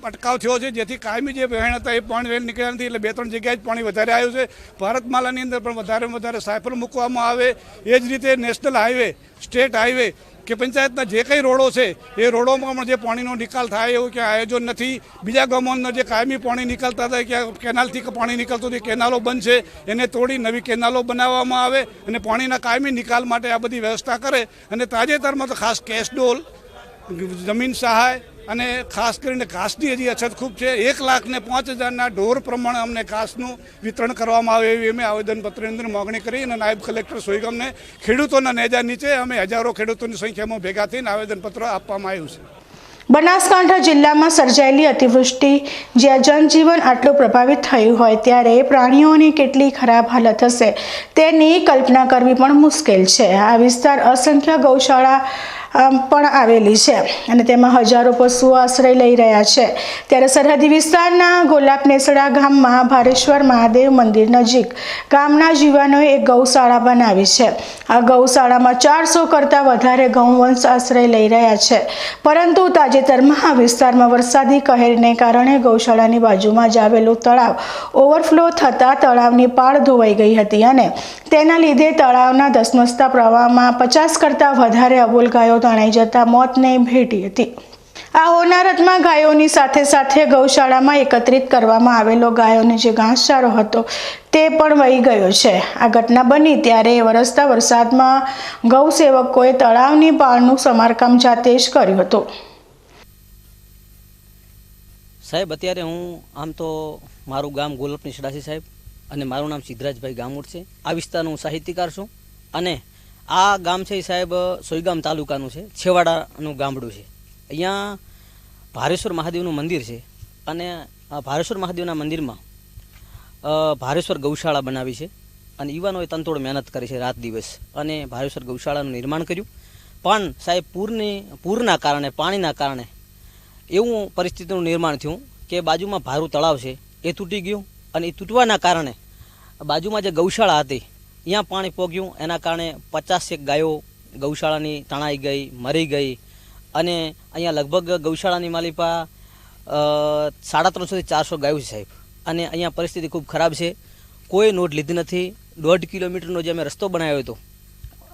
અટકાવ થયો છે, જેથી કાયમી જે વહેણ હતા એ પાણી વહેણ નીકળ્યા નથી, એટલે 2-3 જગ્યાએ જ પાણી વધારે આવ્યું છે. ભારતમાલાની અંદર પણ વધારે સાયફર મૂકવામાં આવે. એ જ રીતે નેશનલ હાઈવે, સ્ટેટ હાઈવે કે પંચાયતના જે કંઈ રોડો છે એ રોડોમાં પણ જે પાણીનો નિકાલ થાય એવું ક્યાં આયોજન નથી. બીજા ગામોના જે કાયમી પાણી નીકળતા હતા, ક્યાં કેનાલથી પાણી નીકળતું હતું, કેનાલો બંધ છે, એને તોડી નવી કેનાલો બનાવવામાં આવે અને પાણીના કાયમી નિકાલ માટે આ બધી વ્યવસ્થા કરે. અને તાજેતરમાં તો ખાસ કેશ ડોલ, જમીન સહાય અને ખાસ કરીને ઘાસની હજી અછત ખૂબ છે. 1,05,000 ઢોર પ્રમાણે અમને ઘાસનું વિતરણ કરવામાં આવે એવી અમે આવેદનપત્રની અંદર માગણી કરી અને નાયબ કલેક્ટર સોઈગામને ખેડૂતોના નેજા નીચે અમે હજારો ખેડૂતોની સંખ્યામાં ભેગા થઈને આવેદનપત્ર આપવામાં આવ્યું છે. બનાસકાંઠા જિલ્લામાં સર્જાયેલી અતિવૃષ્ટિ જ્યાં જનજીવન આટલું પ્રભાવિત થયું હોય ત્યારે પ્રાણીઓની કેટલી ખરાબ હાલત હશે તેની કલ્પના કરવી પણ મુશ્કેલ છે. આ વિસ્તાર અસંખ્ય ગૌશાળા પણ આવેલી છે અને તેમાં હજારો પશુઓ આશ્રય લઈ રહ્યા છે. ત્યારે સરહદી વિસ્તારના ગોલાપનેસડા ગામમાં ભારેશ્વર મહાદેવ મંદિર નજીક ગામના યુવાનોએ એક ગૌશાળા બનાવી છે. આ ગૌશાળામાં 400 કરતાં વધારે ગૌવંશ આશ્રય લઈ રહ્યા છે. પરંતુ તાજેતરમાં આ વિસ્તારમાં વરસાદી કહેરને કારણે ગૌશાળાની બાજુમાં જ આવેલું તળાવ ઓવરફ્લો થતાં તળાવની પાળ ધોવાઈ ગઈ હતી અને તેના લીધે તળાવના ધસમસતા પ્રવાહમાં 50 કરતાં વધારે અબોલ ગાયો તણાઈ જતા મોતને ભેટી હતી. આ હોનારતમાં ગાયોની સાથે સાથે ગૌશાળામાં એકત્રિત કરવામાં આવેલો ગાયોને જે ઘાસચારો હતો તે પણ વહી ગયો છે. આ ઘટના બની ત્યારે વરસતા વરસાદમાં ગૌસેવકોએ તળાવની પાળનું સમારકામ જાતે જ કર્યું હતું. સાહેબ, અત્યારે હું આમ તો મારું ગામ ગોલપનેસડા છે સાહેબ, અને મારું નામ સિદ્ધરાજભાઈ ગામુડ છે. આ વિસ્તારનો હું સાહિત્યકાર છું અને આ ગામ છે સાહેબ સોઈગામ તાલુકાનું છે, છેવાડાનું ગામડું છે. અહીંયા ભારેશ્વર મહાદેવનું મંદિર છે અને આ ભારેશ્વર મહાદેવના મંદિરમાં ભારેશ્વર ગૌશાળા બનાવી છે અને યુવાનોએ તનતોડ મહેનત કરી છે રાત દિવસ અને ભારેશ્વર ગૌશાળાનું નિર્માણ કર્યું. પણ સાહેબ પૂરના કારણે, પાણીના કારણે એવું પરિસ્થિતિનું નિર્માણ થયું કે બાજુમાં ભારું તળાવ છે એ તૂટી ગયું અને એ તૂટવાના કારણે બાજુમાં જે ગૌશાળા હતી અહીંયા પાણી પોગ્યું. એના કારણે 50 ગાયો ગૌશાળાની તણાઈ ગઈ, મરી ગઈ અને અહીંયા લગભગ ગૌશાળાની માલિપા 350 થી 400 ગાયો છે સાહેબ. અને અહીંયા પરિસ્થિતિ ખૂબ ખરાબ છે. કોઈ નોંધ લીધી નથી. 1.5 કિલોમીટરનો જે અમે રસ્તો બનાવ્યો હતો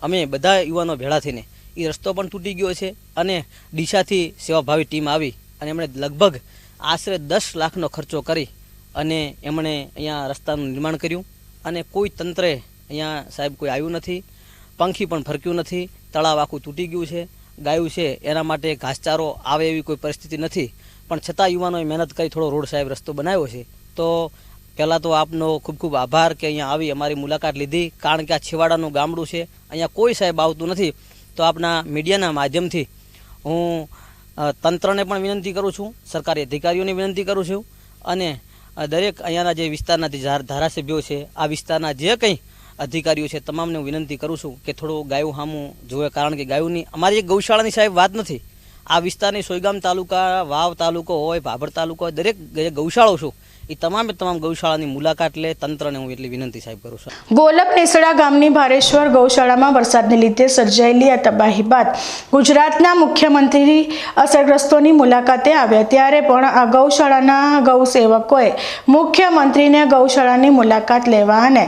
અમે બધા યુવાનો ભેળા થઈને, એ રસ્તો પણ તૂટી ગયો છે અને ડીસાથી સેવાભાવી ટીમ આવી અને એમણે લગભગ આશરે 10 લાખનો ખર્ચો કરી અને એમણે અહીંયા રસ્તાનું નિર્માણ કર્યું અને કોઈ તંત્રે અહીંયા સાહેબ કોઈ આવ્યું નથી. પંખી પણ ફરક્યું નથી. તળાવ આખું તૂટી ગયું છે. ગાયું છે એના માટે ઘાસચારો આવે એવી કોઈ પરિસ્થિતિ નથી. પણ છતાં યુવાનોએ મહેનત કરી થોડો રોડ સાહેબ રસ્તો બનાવ્યો છે. તો પહેલાં તો આપનો ખૂબ ખૂબ આભાર કે અહીંયા આવી અમારી મુલાકાત લીધી, કારણ કે આ છેવાડાનું ગામડું છે, અહીંયા કોઈ સાહેબ આવતું નથી. તો આપના મીડિયાના માધ્યમથી હું તંત્રને પણ વિનંતી કરું છું, સરકારી અધિકારીઓને વિનંતી કરું છું અને દરેક અહીંયાના જે વિસ્તારના જે ધારાસભ્યો છે, આ વિસ્તારના જે કંઈ અધિકારીઓ છે તમામને હું વિનંતી કરું છું કે થોડું ગાયું સામું જોવે, કારણ કે ગાયોની અમારી એક ગૌશાળાની સાહેબ વાત નથી, આ વિસ્તારની સોયગામ તાલુકા, વાવ તાલુકો હોય, ભાભર તાલુકો હોય, દરેક ગૌશાળાઓ છું એ તમામ ગૌશાળાની મુલાકાત લે, તંત્રને હું એટલી વિનંતી સાહેબ કરું છું. ગોલપ નેસડા ગામની ભારેશ્વર ગૌશાળામાં વરસાદને લીધે સર્જાયેલી આ તબાહી બાદ ગુજરાતના મુખ્યમંત્રી અસરગ્રસ્તોની મુલાકાતે આવ્યા, ત્યારે પણ આ ગૌશાળાના ગૌસેવકોએ મુખ્યમંત્રીને ગૌશાળાની મુલાકાત લેવા અને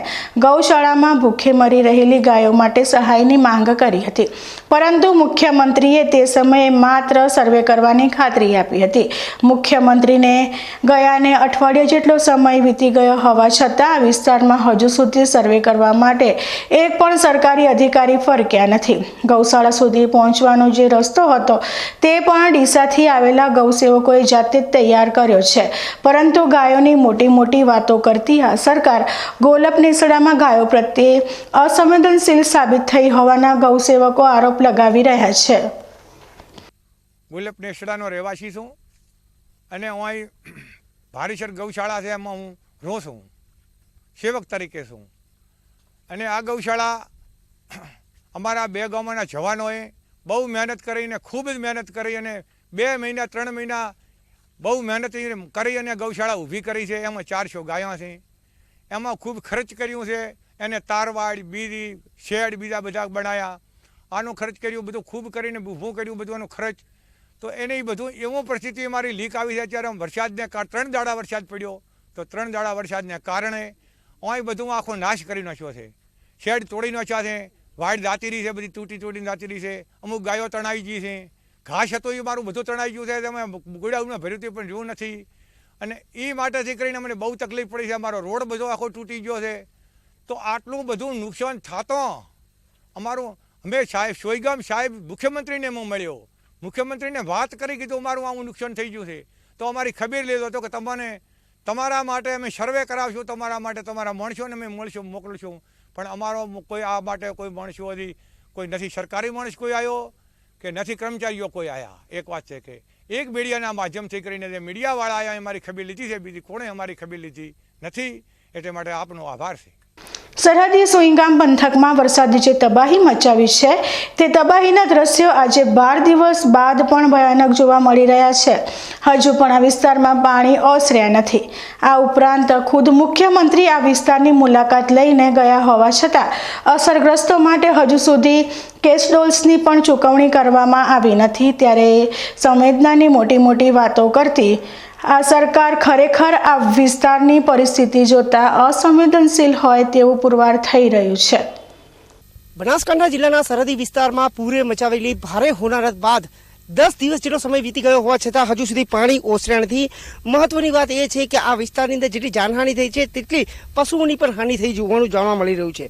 ગૌશાળામાં ભૂખે મરી રહેલી ગાયો માટે સહાયની માંગ કરી હતી, પરંતુ મુખ્યમંત્રીએ તે સમયે માત્ર સર્વે કરવાની ખાતરી આપી હતી. મુખ્યમંત્રીને ગયાને અઠવાડિયે જેટલો સમય વીતી ગયો હોવા છતાં આ વિસ્તારમાં હજુ સુધી સર્વે કરવા માટે એક પણ સરકારી અધિકારી ફરક્યા નથી. ગૌશાળા સુધી પહોંચવાનો જે રસ્તો હતો તે પણ ડીસાથી આવેલા ગૌસેવકોએ જાતે જ તૈયાર કર્યો છે, પરંતુ ગાયોની મોટી મોટી વાતો કરતી આ સરકાર ગોલપ નેસડામાં ગાયો પ્રત્યે અસંવેદનશીલ સાબિત થઈ હોવાના ગૌસેવકો આરોપ લગાવી રહ્યા છે. ગોલપ નેસડાનો રહેવાસી છું અને હું અહીં ભારેશ્વર ગૌશાળા છે એમાં હું રહું છું, સેવક તરીકે છું. અને આ ગૌશાળા અમારા 2 ગામોના જવાનોએ બહુ મહેનત કરીને, ખૂબ જ મહેનત કરી અને 2 મહિના 3 મહિના બહુ મહેનત કરી અને ગૌશાળા ઊભી કરી છે. એમાં 400 ગાયો છે, એમાં ખૂબ ખર્ચ કર્યું છે. એને તારવાડ, બીજી શેડ, બીજા બધા બનાવ્યા, આનો ખર્ચ કર્યું, બધું ખૂબ કરીને ઊભું કર્યું, બધું એનો ખર્ચ. તો એને બધું એવું પરિસ્થિતિ અમારી લીક આવી છે. અત્યારે વરસાદને 3 દાડા વરસાદ પડ્યો, તો 3 દાડા વરસાદને કારણે અહીં બધું આખો નાશ કરી નાખ્યો છે. શેડ તોડી નાખ્યા છે, વાડ દાતી રહી છે, બધી તૂટીને દાતી રહી છે. અમુક ગાયો તણાઈ ગઈ છે, ઘાસ હતું એ મારું બધું તણાઈ ગયું છે. તમે ગોડાઉનમાં ભર્યું તે પણ જોવું નથી. અને એ માટેથી કરીને મને બહુ તકલીફ પડી છે. અમારો રોડ બધો આખો તૂટી ગયો છે. તો આટલું બધું નુકસાન થતો અમારું અમે સોયગામ સાહેબ મુખ્યમંત્રીને હું મળ્યો, મુખ્યમંત્રીને વાત કરી, કીધું અમારું આવું નુકસાન થઈ ગયું છે. તો અમારી ખબર લીધો હતો કે તમારા માટે અમે સર્વે કરાવશું, તમારા માટે તમારા માણસોને અમે મોકલશું. પણ અમારો કોઈ આ માટે કોઈ માણસો હજી કોઈ નથી, સરકારી માણસ કોઈ આવ્યો કે નથી કર્મચારીઓ કોઈ આવ્યા. એક વાત છે કે એક મીડિયાના માધ્યમથી કરીને જે મીડિયાવાળા આવ્યા અમારી ખબર લીધી છે, બીજી કોણે અમારી ખબર લીધી નથી. એટલે માટે આપનો આભાર છે. સરહદી સોયગામ પંથકમાં વરસાદે જે તબાહી મચાવી છે તે તબાહીના દ્રશ્યો આજે 12 દિવસ બાદ પણ ભયાનક જોવા મળી રહ્યા છે. હજુ પણ આ વિસ્તારમાં પાણી ઓસર્યા નથી. આ ઉપરાંત ખુદ મુખ્યમંત્રી આ વિસ્તારની મુલાકાત લઈને ગયા હોવા છતાં અસરગ્રસ્તો માટે હજુ સુધી કેશ ડોલ્સની પણ ચૂકવણી કરવામાં આવી નથી. ત્યારે સંવેદનાની મોટી મોટી વાતો કરતી આ સરકાર ખરેખર આ વિસ્તારની પરિસ્થિતિ જોતા અસંવેદનશીલ હોય તેવું પુરવાર થઈ રહ્યું છે. બનાસકાંઠા જિલ્લાના સરહદી વિસ્તારમાં પૂરે મચાવેલી ભારે હોનારત બાદ 10 દિવસ જેટલો સમય વીતી ગયો હોવા છતાં હજુ સુધી પાણી ઓસર્યા નથી. મહત્વની વાત એ છે કે આ વિસ્તારની અંદર જેટલી જાનહાનિ થઈ છે તેટલી પશુઓની પણ હાનિ થઈ હોવાનું જાણવા મળી રહ્યું છે.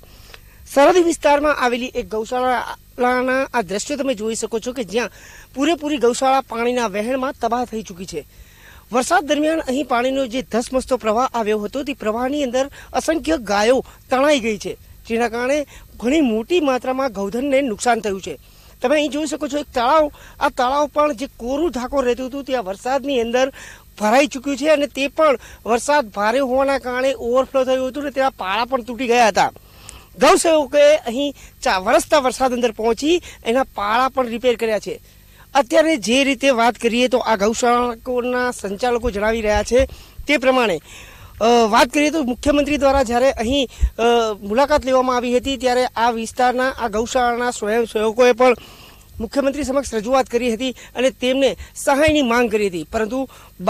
સરહદી વિસ્તારમાં આવેલી એક ગૌશાળાના આ દ્રશ્યો તમે જોઈ શકો છો કે જ્યાં પૂરેપૂરી ગૌશાળા પાણીના વહેણમાં તબાહ થઈ ચૂકી છે. વરસાદ દરમિયાન અહીં પાણીનો જે ધસમસતો પ્રવાહ આવ્યો હતો તે પ્રવાહની અંદર અસંખ્ય ગાયો તણાઈ ગઈ છે, જેના કારણે ઘણી મોટી માત્રામાં ગૌધનને નુકસાન થયું છે. તમે અહીં જોઈ શકો છો એક તળાવ, આ તળાવ પણ જે કોરું ધાકોર રહેતું હતું ત્યાં વરસાદની અંદર ભરાઈ ચૂક્યું છે અને તે પણ વરસાદ ભારે હોવાના કારણે ઓવરફ્લો થયું હતું અને તેના પાળા પણ તૂટી ગયા હતા. ગૌસેવકોએ અહીં વરસતા વરસાદ અંદર પહોંચી એના પાળા પણ રિપેર કર્યા છે. અત્યારે જે રીતે વાત કરીએ તો આ ગૌશાળાઓના સંચાલકો જણાવી રહ્યા છે તે પ્રમાણે વાત કરીએ તો મુખ્યમંત્રી દ્વારા જ્યારે અહીં મુલાકાત લેવામાં આવી હતી ત્યારે આ વિસ્તારના આ ગૌશાળાના સ્વયંસેવકોએ પણ મુખ્યમંત્રી સમક્ષ રજૂઆત કરી હતી અને તેમને સહાયની માંગ કરી હતી, પરંતુ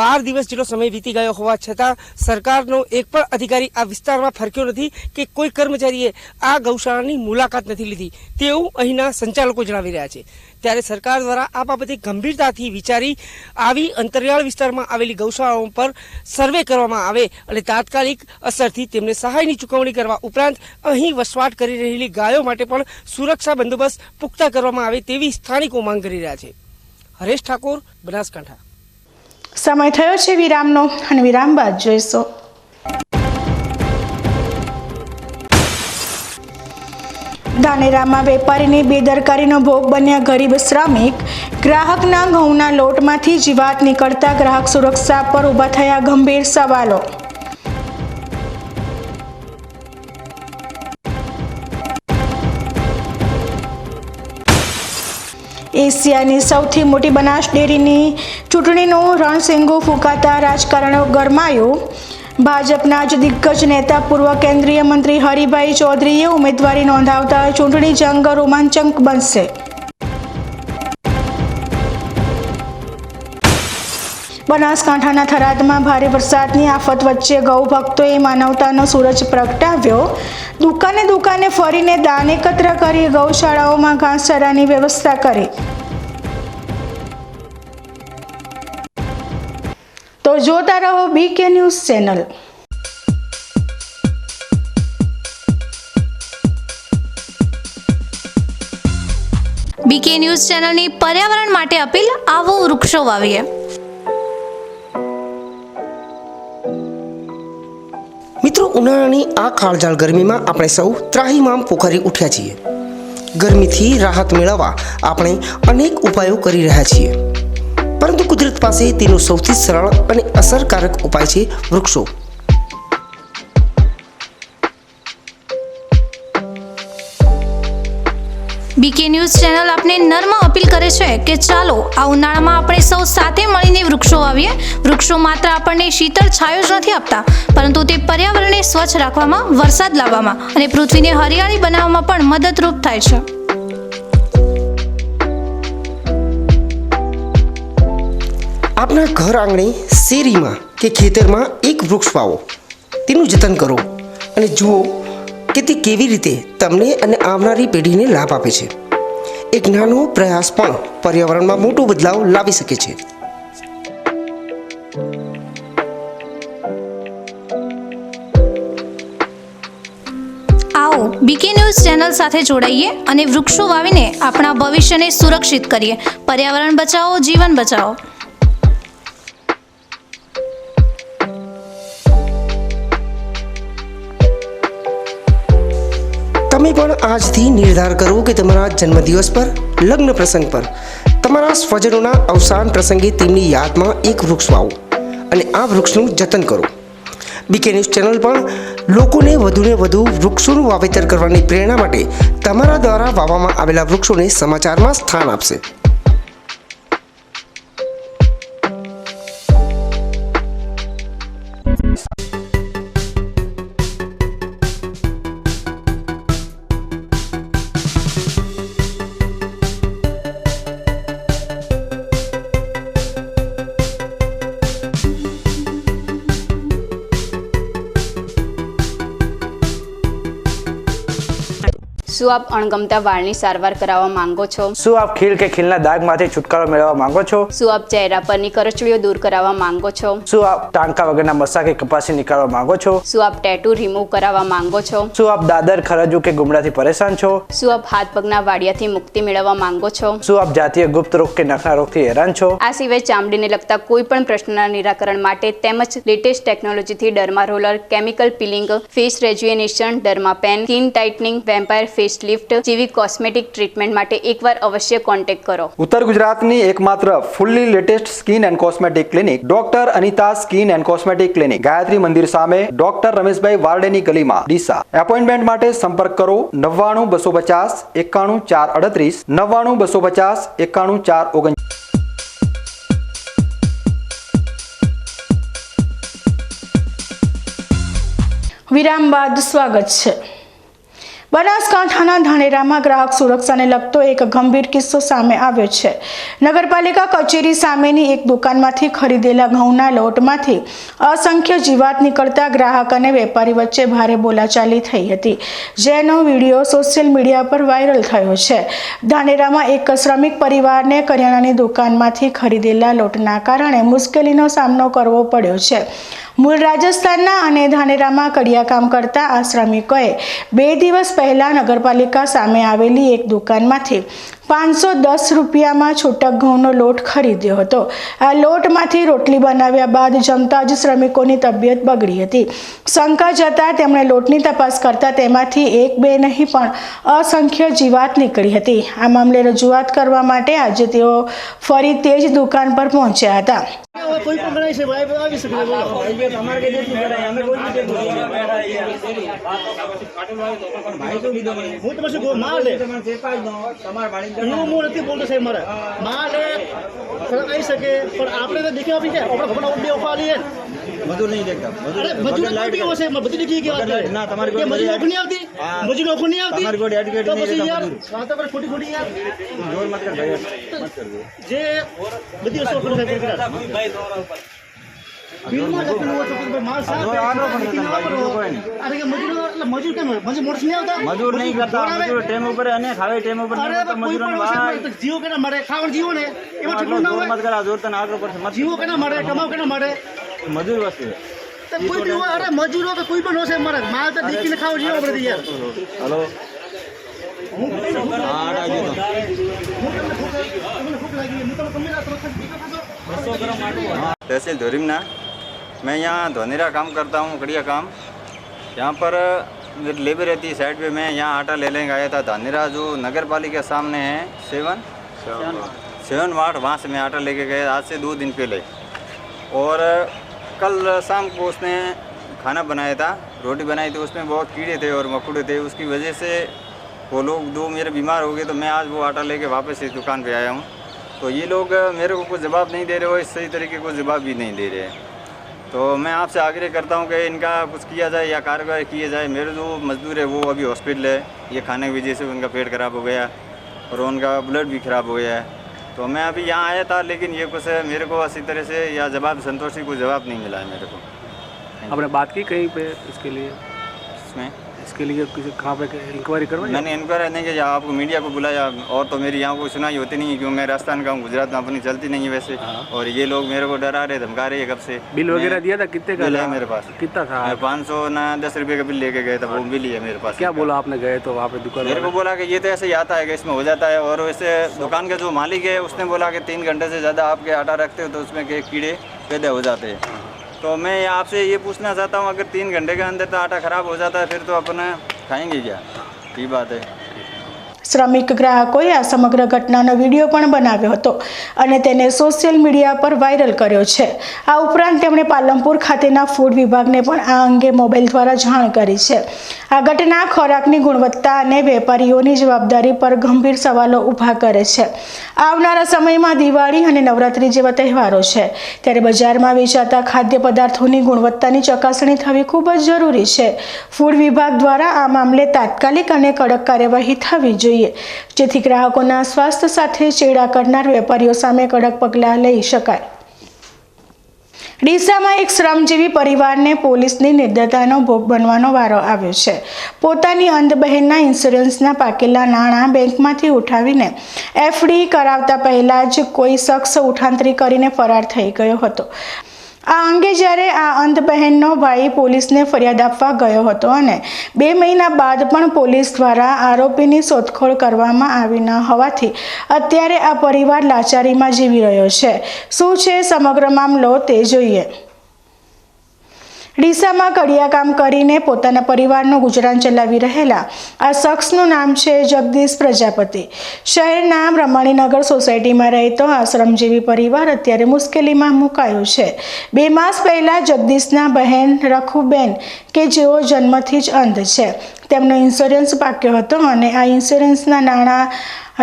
12 દિવસ જેટલો સમય વીતી ગયો હોવા છતાં સરકારનો એક પણ અધિકારી આ વિસ્તારમાં ફરક્યો નથી કે કોઈ કર્મચારીએ આ ગૌશાળાની મુલાકાત નથી લીધી તેવું અહીંના સંચાલકો જણાવી રહ્યા છે. ત્યારે સરકાર દ્વારા આ બાબતે ગંભીરતાથી વિચારી આવી અંતરિયાળ વિસ્તારમાં આવેલી ગૌશાળાઓ પર સર્વે કરવામાં આવે અને તાત્કાલિક અસરથી તેમને સહાયની ચૂકવણી કરવા ઉપરાંત અહીં વસવાટ કરી રહેલી ગાયો માટે પણ સુરક્ષા બંદોબસ્ત પુખ્તા કરવામાં આવે તેવી સ્થાનિકો માંગ કરી રહ્યા છે. હરેશ ઠાકોર, બનાસકાંઠા. સમય થયો છે વિરામનો અને વિરામ બાદ જોઈશું. ધાનેરામાં વેપારીની બેદરકારીનો ભોગ બન્યા ગરીબ શ્રમિક. ગ્રાહકના ઘઉંના લોટમાંથી જીવાત નીકળતા ગ્રાહક સુરક્ષા પર ઊભા થયા ગંભીર સવાલો. એશિયાની સૌથી મોટી બનાસ ડેરીની ચૂંટણીનું રણસિંગુ ફૂંકાતા રાજકારણો ગરમાયું. ભાજપના જ દિગ્ગજ નેતા પૂર્વ કેન્દ્રીય મંત્રી હરિભાઈ ચૌધરીએ ઉમેદવારી નોંધાવતા ચૂંટણી જંગ રોમાંચક બનશે. બનાસકાંઠાના થરાદમાં ભારે વરસાદની આફત વચ્ચે ગૌ ભક્તોએ માનવતાનો સૂરજ પ્રગટાવ્યો. દુકાને દુકાને ફરીને દાન એકત્ર કરી ગૌશાળાઓમાં ઘાસચારાની વ્યવસ્થા કરી. તો જોતા રહો BK news channel. BK news ચેનલની પર્યાવરણ માટે અપીલ, આવો વૃક્ષો વાવીએ. મિત્રો, ઉનાળાની આ કાળઝાળ ગરમીમાં આપણે સૌ ત્રાહિમામ પોખરી ઉઠ્યા છીએ. ગરમીથી રાહત મેળવવા આપણે અનેક ઉપાયો કરી રહ્યા છીએ, પરંતુ કુદરત પાસે તેનો સૌથી સરળ અને અસરકારક ઉપાય છે વૃક્ષો. બીકે ન્યૂઝ ચેનલ આપને નર્મ અપીલ કરે છે કે ચાલો આ ઉનાળામાં આપણે સૌ સાથે મળીને વૃક્ષો વાવીએ. વૃક્ષો માત્ર આપણને શીતળ છાયો જ નથી આપતા, પરંતુ તે પર્યાવરણને સ્વચ્છ રાખવામાં, વરસાદ લાવવામાં અને પૃથ્વીને હરિયાળી બનાવવામાં પણ મદદરૂપ થાય છે. આપના ઘર આંગણે, શેરીમાં કે ખેતરમાં એક વૃક્ષ વાવો, તેનું જતન કરો અને જુઓ કે તે કેવી રીતે તમને અને આવનારી પેઢીને લાભ આપે છે. એક નાનો પ્રયાસ પણ પર્યાવરણમાં મોટો બદલાવ લાવી શકે છે. આવો બીકે ન્યૂઝ ચેનલ સાથે જોડાઈએ અને વૃક્ષો વાવીને આપણા ભવિષ્યને સુરક્ષિત કરીએ. પર્યાવરણ બચાવો, જીવન બચાવો. તમે પણ આજથી નિર્ધાર કરો કે તમારા જન્મદિવસ પર, લગ્ન પ્રસંગ પર, તમારા સ્વજનોના અવસાન પ્રસંગે તેમની યાદમાં એક વૃક્ષ વાવો અને આ વૃક્ષનું જતન કરો. બીકે ન્યૂઝ ચેનલ પણ લોકોને વધુને વધુ વૃક્ષોનું વાવેતર કરવાની પ્રેરણા માટે તમારા દ્વારા વાવવામાં આવેલા વૃક્ષોને સમાચારમાં સ્થાન આપશે. શું આપ અણગમતા વાળની સારવાર કરાવવા માંગો છો? શું આપ ખીલ કે ખીલના દાગમાંથી છુટકારો મેળવવા માંગો છો? શું આપ ચહેરા પરની કરચલીઓ દૂર કરાવવા માંગો છો? શું આપ ટાંકા વગરના મસા કે કપાસી નીકાળવા માંગો છો? શું આપ ટેટુ રિમૂવ કરાવવા માંગો છો? શું આપ દાદર, ખરજુ કે ગુમડાથી પરેશાન છો? શું આપ હાથ પગના વાડિયાથી મુક્તિ મેળવવા માંગો છો? શું આપ જાતીય ગુપ્ત રોગ કે નખના રોગથી હેરાન છો? આ સિવાય ચામડીને લગતા કોઈ પણ પ્રશ્નના નિરાકરણ માટે તેમજ લેટેસ્ટ ટેકનોલોજીથી derma roller, chemical peeling, face rejuvenation, derma pen, skin tightening, vampire face lift જેવી કોસ્મેટિક ટ્રીટમેન્ટ માટે એકવાર અવશ્ય કોન્ટેક્ટ કરો. ઉત્તર ગુજરાતની એકમાત્ર fully latest skin and cosmetic clinic doctor Anita skin and cosmetic clinic, Gayatri Mandir સામે, ડોક્ટર રમેશભાઈ વારડેની ગલીમાં, ડીસા. એપોઇન્ટમેન્ટ માટે સંપર્ક કરો 99 250 91 438, 99 250 91 439. વિરામ બાદ સ્વાગત છે. બનાસકાંઠાના ધાનેરામાં ગ્રાહક સુરક્ષાને લગતો એક ગંભીર કિસ્સો સામે આવ્યો છે. નગરપાલિકા કચેરી સામેની એક દુકાનમાંથી ખરીદેલા ઘઉંના લોટમાંથી અસંખ્ય જીવાત નીકળતા ગ્રાહક અને વેપારી વચ્ચે ભારે બોલાચાલી થઈ હતી, જેનો વિડીયો સોશિયલ મીડિયા પર વાયરલ થયો છે. ધાનેરામાં એક શ્રમિક પરિવારને કરિયાણાની દુકાનમાંથી ખરીદેલા લોટના કારણે મુશ્કેલીનો સામનો કરવો પડ્યો છે. મૂળ રાજસ્થાનના અને ધાનેરામાં કડિયાકામ કરતા આ શ્રમિકોએ 2 દિવસ પહેલા નગરપાલિકા સામે આવેલી એક દુકાનમાંથી 510 રૂપિયામાં છૂટક ઘઉંનો લોટ ખરીદ્યો હતો. આ લોટમાંથી રોટલી બનાવ્યા બાદ જમતા જ શ્રમિકોની તબિયત બગડી હતી. શંકા જતા તેમણે લોટની તપાસ કરતા તેમાંથી 1-2 નહીં પણ અસંખ્ય જીવાત નીકળી હતી. આ મામલે રજૂઆત કરવા માટે આજે તેઓ ફરી તે જ દુકાન પર પહોંચ્યા હતા. કોઈ પણ ગણાય છે ભાઈ આવી શકે બોલો તમારે કે જેટલું કરાય અમે કોઈ રીતે ભાઈ તો કીધો હું તો શું માર લે તમારે ચેપાઈ દો તમારે વાળી એવું હું નથી બોલતો સાહેબ મારે માલ ફરક આવી શકે પણ આપણે તો દેખી આપી છે આપણે ખબર બે ઓફા લઈએ મજૂર નહીં દેખતા મજૂર નથી કેવો છે બધું દેખી કે વાત ના તમારી કોઈ મજૂર ઓફ નહીં આવતી મજૂર ઓફ નહીં આવતી તમારી કોઈ એડ્યુકેટ તો નહીં પછી રહેતા યાર મજૂર વાત તો ખોટી ખોટી યાર જોર મત કર ભાઈ મત કર જે બધી વસ્તુ કરી શકે બિલમાં જતું હોય તો માલ સાફ અરે કે મજૂર એટલે મજૂર કેમ મજૂર મોટસ નહીં આવતા મજૂર નહીં કરતા મજૂર ટેમ ઉપર અને ખાવે ટેમ ઉપર મજૂર જીવો કેના મળે ખાવાનું જીવો ને એમાં ઠીકું ના હોય મત કરા જોર તને આગળ પડશે મત જીવો કેના મળે કમાવ કેના મળે મજૂર વસ્તુ કોઈ બી હોય અરે મજૂરો કે કોઈ પણ હશે મારે માલ તો દેખીને ખાવો જીવો આપણે યાર હલો तहसील धोरीमना मैं यहाँ धोनेरा काम करता हूँ, कड़िया काम। यहाँ पर मेरी लेबर रहती है साइड पे। मैं यहाँ आटा ले लेंगे आया था धोनेरा जो नगर पालिका सामने है 7 वाट, वहाँ से मैं आटा लेके गया आज से 2 दिन पहले। और कल शाम को उसने खाना बनाया था, रोटी बनाई थी, उसमें बहुत कीड़े थे और मकोड़े थे। उसकी वजह से वो लोग 2 मेरे बीमार हो गए, तो मैं आज वो आटा लेके वापस इस दुकान पे आया हूँ। तो ये लोग मेरे को कुछ जवाब नहीं दे रहे हो, सही तरीके को जवाब भी नहीं दे रहे हैं। तो मैं आपसे आग्रह करता हूँ कि इनका कुछ किया जाए या कार्रवाई किया जाए। मेरे जो मजदूर है वो अभी हॉस्पिटल है, ये खाने की वजह से उनका पेट खराब हो गया और उनका ब्लड भी खराब हो गया है। तो मैं अभी यहाँ आया था, लेकिन ये कुछ मेरे को अच्छी तरह से या जवाब संतोषी को जवाब नहीं मिला है मेरे को। आपने बात की कहीं पे इसके लिए? इसमें इसके लिए किसी कहाँ पे इंक्वायरी करवाई? मैंने इंक्वायरी नहीं किया, आपको मीडिया को बुलाया और तो मेरी यहाँ कोई सुनाई होती नहीं है, क्योंकि मैं राजस्थान का हूँ, गुजरात में अपनी चलती नहीं है वैसे। और ये लोग मेरे को डरा रहे, धमका रहे हैं कब से। बिल वगैरह दिया था? कितने का बिल था? है मेरे पास। कितना था? 510 रुपये का बिल लेके गए था, वो बिल ही है मेरे पास। क्या बोला आपने गए तो वहाँ पे दुकान? मेरे को बोला कि ये तो ऐसे ही आता है कि इसमें हो जाता है। और वैसे दुकान का जो मालिक है उसने बोला कि 3 घंटे से ज़्यादा आपके आटा रखते हो तो उसमें के कीड़े पैदा हो जाते हैं। तो मैं आपसे ये पूछना चाहता हूँ, अगर 3 घंटे के अंदर तो आटा ख़राब हो जाता है फिर तो अपन खाएंगे क्या? ये बात है। શ્રમિક ગ્રાહકોએ આ સમગ્ર ઘટનાનો વિડીયો પણ બનાવ્યો હતો અને તેને સોશિયલ મીડિયા પર વાયરલ કર્યો છે। આ ઉપરાંત તેમણે પાલનપુર ખાતેના ફૂડ વિભાગને પણ આ અંગે મોબાઈલ દ્વારા જાણ કરી છે। આ ઘટના ખોરાકની ગુણવત્તા અને વેપારીઓની જવાબદારી પર ગંભીર સવાલો ઊભા કરે છે। આવનારા સમયમાં દિવાળી અને નવરાત્રી જેવા તહેવારો છે, ત્યારે બજારમાં વેચાતા ખાદ્ય પદાર્થોની ગુણવત્તાની ચકાસણી થવી ખૂબ જ જરૂરી છે। ફૂડ વિભાગ દ્વારા આ મામલે તાત્કાલિક અને કડક કાર્યવાહી થવી જોઈએ, જેથી ગ્રાહકોના સ્વાસ્થ્ય સાથે ચેડા કરનાર વેપારીઓ સામે કડક પગલાં લઈ શકાય। ડીસામાં એક શ્રમજીવી પરિવારને પોલીસની નિર્દયતાનો ભોગ બનવાનો વારો આવ્યો છે। પોતાની અંધ બહેનના ઇન્સ્યોરન્સના પાકેલા નાણાં બેંકમાંથી ઉઠાવીને એફડી કરાવતા પહેલા જ કોઈ શખ્સ ઉઠાંતરી કરીને ફરાર થઈ ગયો હતો। આ અંગે જ્યારે આ અંધ બહેનનો ભાઈ પોલીસને ફરિયાદ આપવા ગયો હતો અને 2 મહિના બાદ પણ પોલીસ દ્વારા આરોપીની શોધખોળ કરવામાં આવી ન હોવાથી અત્યારે આ પરિવાર લાચારીમાં જીવી રહ્યો છે। શું છે સમગ્ર મામલો તે જોઈએ। ડીસામાં કડિયા કામ કરીને પોતાના પરિવારનો ગુજરાન ચલાવી રહેલા આ શખ્સનું નામ છે જગદીશ પ્રજાપતિ। શહેરના બ્રહ્મણીનગર સોસાયટીમાં રહેતો આ શ્રમજીવી પરિવાર અત્યારે મુશ્કેલીમાં મુકાયો છે। 2 માસ પહેલા જગદીશના બહેન રખુબેન કે જેઓ જન્મથી જ અંધ છે, તેમનો ઇન્સ્યોરન્સ પાક્યો હતો અને આ ઇન્સ્યોરન્સના નાણાં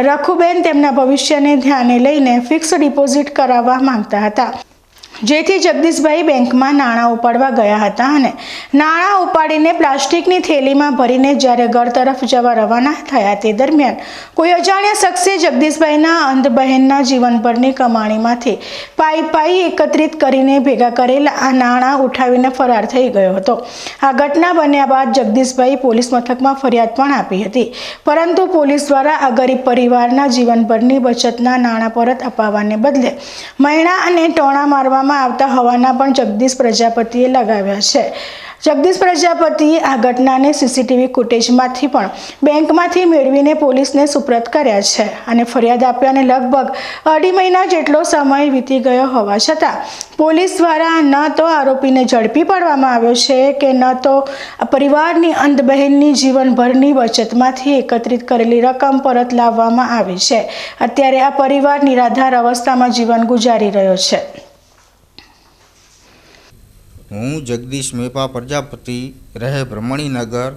રખુબેન તેમના ભવિષ્યને ધ્યાને લઈને ફિક્સ ડિપોઝિટ કરાવવા માંગતા હતા, જેથી જગદીશભાઈ બેંકમાં નાણાં ઉપાડવા ગયા હતા અને નાણાં ઉપાડીને પ્લાસ્ટિકની થેલીમાં ભરીને જ્યારે ઘર તરફ જવા રવાના થયા તે દરમિયાન કોઈ અજાણ્યા શખ્સે જગદીશભાઈના અંધ બહેનના જીવનભરની કમાણીમાંથી પાઈ એકત્રિત કરીને ભેગા કરેલા આ નાણાં ઉઠાવીને ફરાર થઈ ગયો હતો। આ ઘટના બન્યા બાદ જગદીશભાઈ પોલીસ મથકમાં ફરિયાદ પણ આપી હતી, પરંતુ પોલીસ દ્વારા આ ગરીબ પરિવારના જીવનભરની બચતના નાણાં પરત અપાવવાને બદલે મૈણા અને ટોણા મારવા આવતા હોવાના પણ જગદીશ પ્રજાપતિએ લગાવ્યા છે। જગદીશ પ્રજાપતિએ આ ઘટનાને સીસીટીવી ફૂટેજમાંથી પણ બેંકમાંથી મેળવીને પોલીસને સુપ્રત કર્યા છે અને ફરિયાદ આપ્યાને લગભગ 2.5 મહિના જેટલો સમય વીતી ગયો હોવા છતાં પોલીસ દ્વારા ન તો આરોપીને ઝડપી પાડવામાં આવ્યો છે કે ન તો પરિવારની અંધ બહેનની જીવનભરની બચતમાંથી એકત્રિત કરેલી રકમ પરત લાવવામાં આવી છે। અત્યારે આ પરિવાર નિરાધાર અવસ્થામાં જીવન ગુજારી રહ્યો છે। હું જગદીશ મેપા પ્રજાપતિ રહે બ્રહ્મણીનગર,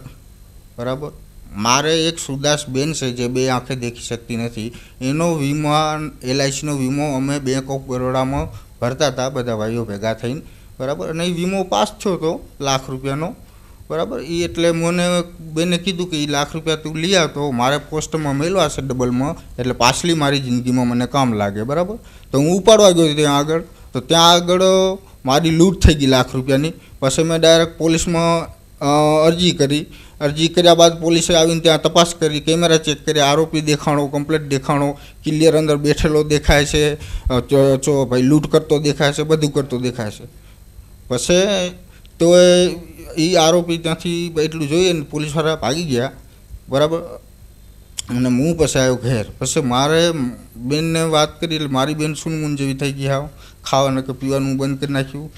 બરાબર। મારે એક સુરદાસબેન છે જે બે આંખે દેખી શકતી નથી. એનો વીમા LICનો વીમો અમે બેંક ઓફ બરોડામાં ભરતા હતા બધા ભાઈઓ ભેગા થઈને, બરાબર. અને એ વીમો પાસ થયો હતો ₹1,00,000, બરાબર. એ એટલે મને બેને કીધું કે એ ₹1,00,000 તું લઈ આવ તો મારે પોસ્ટમાં મેળવા છે ડબલમાં, એટલે પાછલી મારી જિંદગીમાં મને કામ લાગે, બરાબર. તો હું ઉપાડવા ગયો ત્યાં આગળ, તો ત્યાં આગળ મારી લૂંટ થઈ ગઈ ₹1,00,000ની. પછી મેં ડાયરેક્ટ પોલીસમાં અરજી કર્યા બાદ પોલીસે આવીને ત્યાં તપાસ કરી, કેમેરા ચેક કર્યા, આરોપી દેખાણો, કમ્પ્લેટ દેખાણો, ક્લિયર અંદર બેઠેલો દેખાય છે, ભાઈ લૂંટ કરતો દેખાય છે, બધું કરતો દેખાય છે. પછી તો એ આરોપી ત્યાંથી એટલું જોઈએ ને પોલીસવાળા ભાગી ગયા, બરાબર. અને હું પછી આવ્યો ઘેર. પછી મારે બેનને વાત કરી એટલે મારી બેન સૂનમૂન જેવી થઈ ગઈ, હાવ ખાવાનું કે પીવાનું બંધ કરી નાખ્યું.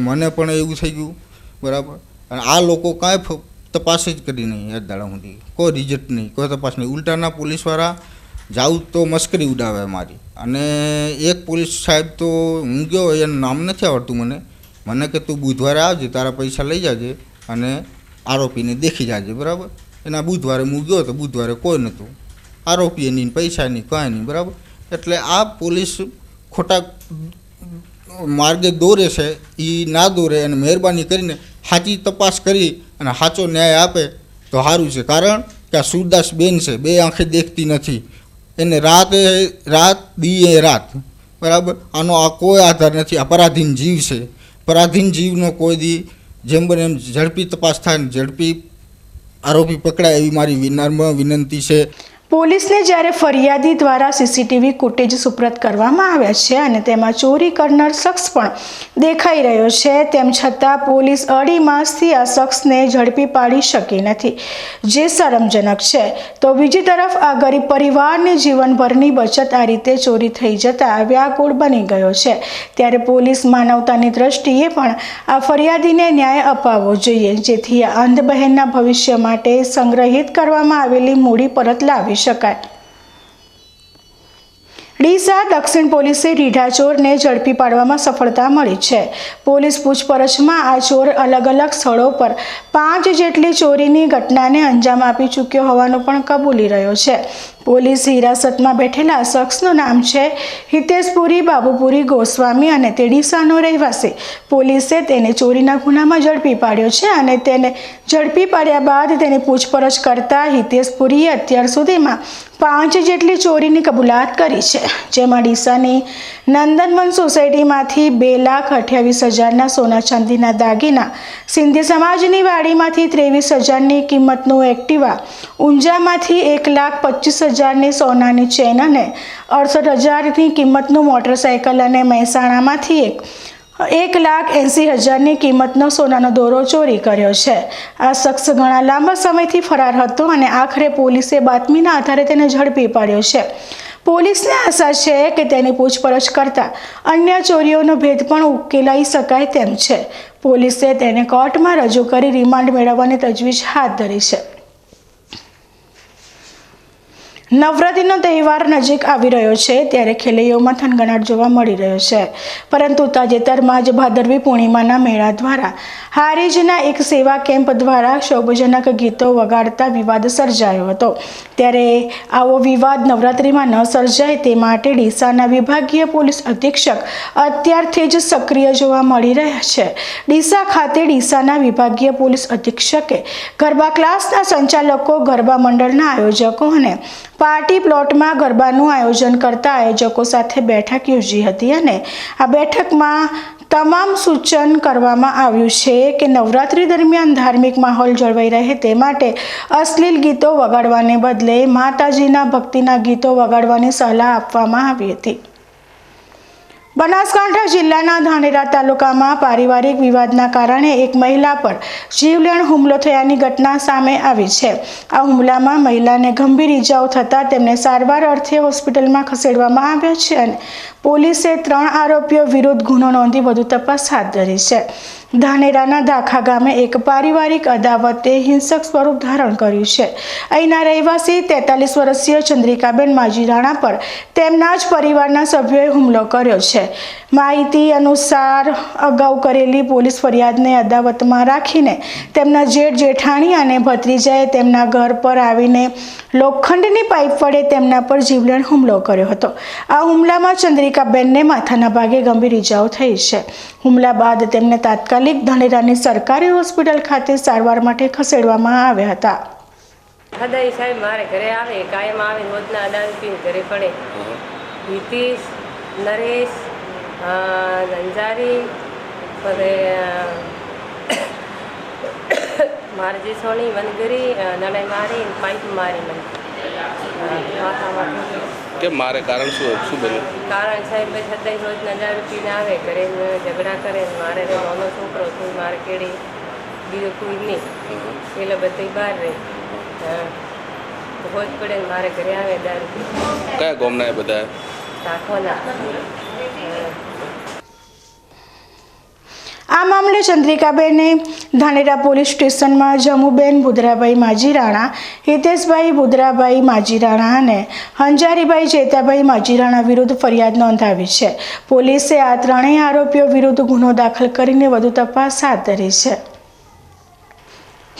મને પણ એવું થઈ ગયું, બરાબર. અને આ લોકો કાંઈ તપાસ જ કરી નહીં આજ દાડા સુધી, કોઈ રિઝલ્ટ નહીં, કોઈ તપાસ નહીં. ઉલટાના પોલીસવાળા જાઉં તો મસ્કરી ઉડાવે મારી. અને એક પોલીસ સાહેબ તો હું ગયો, એનું નામ નથી આવડતું મને કે તું બુધવારે આવજે, તારા પૈસા લઈ જાજે અને આરોપીને દેખી જાજે, બરાબર. એના બુધવારે હું ગયો તો બુધવારે કોઈ નહોતું, આરોપી નહીં, પૈસા નહીં, કાંઈ નહીં, બરાબર. એટલે આ પોલીસ ખોટા માર્ગે દોરે છે, એ ના દોરે અને મહેરબાની કરીને સાચી તપાસ કરી અને સાચો ન્યાય આપે તો સારું છે. કારણ કે આ સુરદાસબેન છે, બે આંખે દેખતી નથી, એને રાત દીએ રાત, બરાબર. આનો આ કોઈ આધાર નથી. આ પરાધીન જીવ છે. પરાધીન જીવનો કોઈ દી જેમ બને એમ ઝડપી તપાસ થાય ને ઝડપી આરોપી પકડાય એવી મારી વિનંતી છે. પોલીસને જ્યારે ફરિયાદી દ્વારા CCTV ફૂટેજ સુપ્રત કરવામાં આવ્યા છે અને તેમાં ચોરી કરનાર શખ્સ પણ દેખાઈ રહ્યો છે, તેમ છતાં પોલીસ અઢી માસથી આ શખ્સને ઝડપી પાડી શકી નથી, જે શરમજનક છે. તો બીજી તરફ આ ગરીબ પરિવારની જીવનભરની બચત આ રીતે ચોરી થઈ જતા વ્યાકુળ બની ગયો છે. ત્યારે પોલીસ માનવતાની દ્રષ્ટિએ પણ આ ફરિયાદીને ન્યાય અપાવવો જોઈએ, જેથી આ અંધ બહેનના ભવિષ્ય માટે સંગ્રહિત કરવામાં આવેલી મૂડી પરત લાવી શકાય. ડીસા દક્ષિણ પોલીસે રીઢા ચોરને ઝડપી પાડવામાં સફળતા મળી છે. પોલીસ પૂછપરછમાં આ ચોર અલગ અલગ સ્થળો પર 5 જેટલી ચોરીની ઘટનાને અંજામ આપી ચૂક્યો હોવાનું પણ કબૂલી રહ્યો છે. પોલીસ હિરાસતમાં બેઠેલા શખ્સનું નામ છે હિતેશપુરી બાબુપુરી ગોસ્વામી અને તે ડીસાનો રહેવાસી. પોલીસે તેને ચોરીના ગુનામાં ઝડપી પાડ્યો છે અને તેને ઝડપી પાડ્યા બાદ તેની પૂછપરછ કરતા હિતેશપુરીએ અત્યાર સુધીમાં 5 જેટલી ચોરીની કબૂલાત કરી છે, જેમાં ડીસાની નંદનવન સોસાયટીમાંથી 2,28,000ના સોના ચાંદીના દાગીના, સિંધી સમાજની વાડીમાંથી 23,000ની કિંમતનું એક્ટિવા, ઊંઝામાંથી 1,25,000ની સોનાની ચેન અને 68,000ની કિંમતનું મોટરસાયકલ અને મહેસાણામાંથી 1,80,000ની કિંમતનો સોનાનો દોરો ચોરી કર્યો છે. આ શખ્સ ઘણા લાંબા સમયથી ફરાર હતો અને આખરે પોલીસે બાતમીના આધારે તેને ઝડપી પાડ્યો છે. પોલીસને આશા છે કે તેની પૂછપરછ કરતા અન્ય ચોરીઓનો ભેદ પણ ઉકેલાઈ શકાય તેમ છે. પોલીસે તેને કોર્ટમાં રજૂ કરી રિમાન્ડ મેળવવાની તજવીજ હાથ ધરી છે. નવરાત્રિનો તહેવાર નજીક આવી રહ્યો છે ત્યારે ખેલૈયાઓમાં થનગનાટ જોવા મળી રહ્યો છે, પરંતુ તાજેતરમાં જ ભાદરવી પૂર્ણિમાના મેળા દ્વારા હારીજના એક સેવા કેમ્પ દ્વારા શોભજનક ગીતો વગાડતા વિવાદ સર્જાયો હતો. ત્યારે આવો વિવાદ નવરાત્રિમાં ન સર્જાય તે માટે ડીસાના વિભાગીય પોલીસ અધિક્ષક અત્યારથી જ સક્રિય જોવા મળી રહ્યા છે. ડીસા ખાતે ડીસાના વિભાગીય પોલીસ અધિક્ષકે ગરબા ક્લાસના સંચાલકો, ગરબા મંડળના આયોજકો અને પાર્ટી પ્લોટમાં ગરબાનું આયોજન કરતા આયોજકો સાથે બેઠક યોજી હતી અને આ બેઠકમાં તમામ સૂચન કરવામાં આવ્યું છે કે નવરાત્રિ દરમિયાન ધાર્મિક માહોલ જળવાઈ રહે તે માટે અશ્લીલ ગીતો વગાડવાને બદલે માતાજીના ભક્તિના ગીતો વગાડવાની સલાહ આપવામાં આવી હતી. બનાસકાંઠા જિલ્લાના ધાનેરા તાલુકામાં પારિવારિક વિવાદના કારણે એક મહિલા પર જીવલેણ હુમલો થયાની ઘટના સામે આવી છે. આ હુમલામાં મહિલાને ગંભીર ઈજાઓ થતાં તેમને સારવાર અર્થે હોસ્પિટલમાં ખસેડવામાં આવ્યા છે અને પોલીસે 3 આરોપીઓ વિરુદ્ધ ગુનો નોંધી વધુ તપાસ હાથ ધરી છે. ધાનેરાના દાખા ગામે એક પારિવારિક અદાવતે હિંસક સ્વરૂપ ધારણ કર્યું છે. અહીંના રહેવાસી 43 વર્ષીય ચંદ્રિકાબેન માજીરાણા પર તેમના જ પરિવારના સભ્યોએ હુમલો કર્યો છે. માહિતી અનુસાર અગાઉ કરેલી પોલીસ ફરિયાદને અદાવતમાં રાખીને તેમના જેઠ જેઠાણી અને ભત્રીજાએ તેમના ઘર પર આવીને લોખંડની પાઇપ વડે તેમના પર જીવલેણ હુમલો કર્યો હતો. આ હુમલામાં ચંદ્રિકાબેનને માથાના ભાગે ગંભીર ઇજાઓ થઈ છે. હુમલા બાદ તેમને તાત્કાલિક ધાનેરાની સરકારી હોસ્પિટલ ખાતે સારવાર માટે ખસેડવામાં આવ્યા હતા. હદાઈ સાહેબ મારે ઘરે આવે, કાયમ આવે, રોજના દારૂ પીને ઘરે પડે. હિતેશ, નરેશ, અંજારી, મારે જે સોની વનગરી નડાઈ મારી, પાઇપ મારી મને માથામાં. કેમ મારે? કારણ શું બન્યું? કારણ સાહેબ બસ હદાઈ રોજના દારૂ પીને આવે, ઘરે ઝઘડા કરે. મારે નાનો છોકરો છું, મારે કેળી બીજો કોઈ નહીં, પેલા બધી બહાર રહે. હોજ પડે ને મારે ઘરે આવે દારૂ પી. કયા ગામના એ બધા? રાખોના. આ મામલે ચંદ્રિકાબેને ધાનેરા પોલીસ સ્ટેશનમાં જમુબેન બુધરાભાઈ માજીરાણા, હિતેશભાઈ બુધરાભાઈ માજીરાણા અને હંજારીભાઈ જેતાભાઈ માજીરાણા વિરુદ્ધ ફરિયાદ નોંધાવી છે. પોલીસે આ ત્રણેય આરોપીઓ વિરુદ્ધ ગુનો દાખલ કરીને વધુ તપાસ હાથ ધરી છે.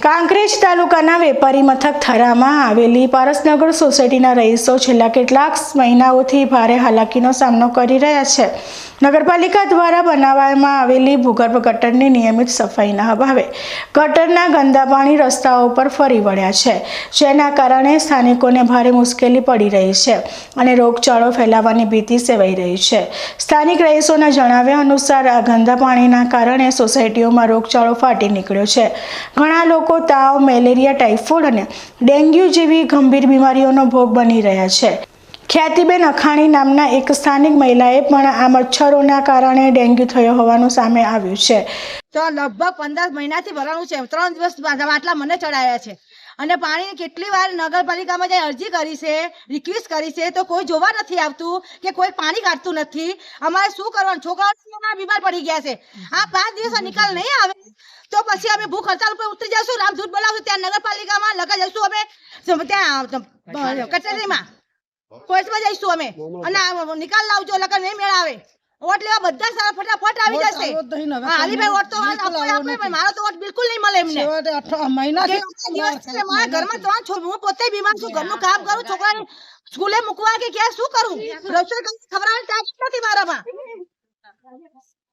કાંકરેજ તાલુકાના વેપારી મથક થરામાં આવેલી પારસનગર સોસાયટીના રહીશો છેલ્લા કેટલાક મહિનાઓથી ભારે હાલાકીનો સામનો કરી રહ્યા છે. નગરપાલિકા દ્વારા બનાવવામાં આવેલી ભૂગર્ભ ગટરની નિયમિત સફાઈના અભાવે ગટરના ગંદા પાણી રસ્તાઓ પર ફરી વળ્યા છે, જેના કારણે સ્થાનિકોને ભારે મુશ્કેલી પડી રહી છે અને રોગચાળો ફેલાવાની ભીતિ સેવાઈ રહી છે. સ્થાનિક રહીશોના જણાવ્યા અનુસાર આ ગંદા પાણીના કારણે સોસાયટીઓમાં રોગચાળો ફાટી નીકળ્યો છે. ઘણા લોકો તાવ, મેલેરિયા, ટાઇફોઇડ અને ડેન્ગ્યુ જેવી ગંભીર બીમારીઓનો ભોગ બની રહ્યા છે. ખ્યાતિબેન અખાણી નામના એક સ્થાનિક મહિલાએ પણ આ મચ્છરોના કારણે ડેન્ગ્યુ થયો હોવાનું સામે આવ્યું છે. તો લગભગ 15 મહિનાથી ભરાણું છે. 3 દિવસ માટલા મને ચડાયા છે અને પાણીની કેટલી વાર નગરપાલિકામાં જઈ અરજી કરી છે, રિક્વેસ્ટ કરી છે, તો કોઈ જોવા નથી આવતું કે કોઈ પાણી કાઢતું નથી. અમારે શું કરવાનું? છોકરાઓ બીમાર પડી ગયા છે. આ 5 દિવસ નિકાલ નહીં આવે તો પછી અમે ભૂખ હડતાલ ઉપર ઉતરી જઈશું, રામધૂત બોલાવશું, ત્યાં નગરપાલિકામાં લગા જઈશું, અમે ત્યાં કચેરીમાં કોર્ટમાં જઈશું અમે, અને નિકાલ લાવજો, લગન નહીં મેળ આવે. વોટ લેવા બધા સારા ફટાફટ આવી જશે. હાલીભાઈ વોટ તો આપે, મારો તો વોટ બિલકુલ નહીં મળે એમને. મારા ઘરમાં 3 છોકરા, હું પોતે બીમાર છું, ઘરનું કામ કરું, છોકરાને સ્કૂલે મૂકવા કે ક્યાં શું કરું, રસોઈ ખવડાવવાની તાકાત નથી મારામાં.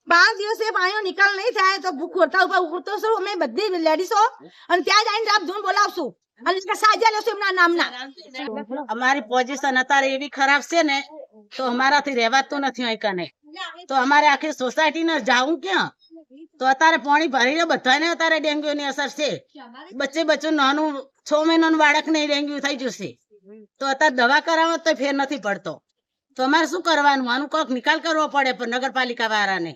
5 દિવસે પાણીનો નિકાલ નહીં થાય તો ભૂખ હડતાલ ઉપર ઉતરશું અમે બધી લેડીઝો, અને ત્યાં જઈને રામધૂન બોલાવશું અને સાજા લેશું એમના નામના. અમારી પોઝિશન અત્યારે એવી ખરાબ છે ને તો અમારાથી રહેવાતું નથી હોય કને. તો અમારે આખી સોસાયટીને જાવું ક્યાં? તો અત્યારે પાણી ભરીને બધાને અત્યારે ડેન્ગ્યુની અસર છે. બચ્ચું નાનું 6 મહિનાનું બાળકને ડેન્ગ્યુ થઈ જશે. તો અત્યારે દવા કરાવો તો ફેર નથી પડતો. તો અમારે શું કરવાનું? આનું કોઈક નિકાલ કરવો પડે પણ નગરપાલિકા વાળાને.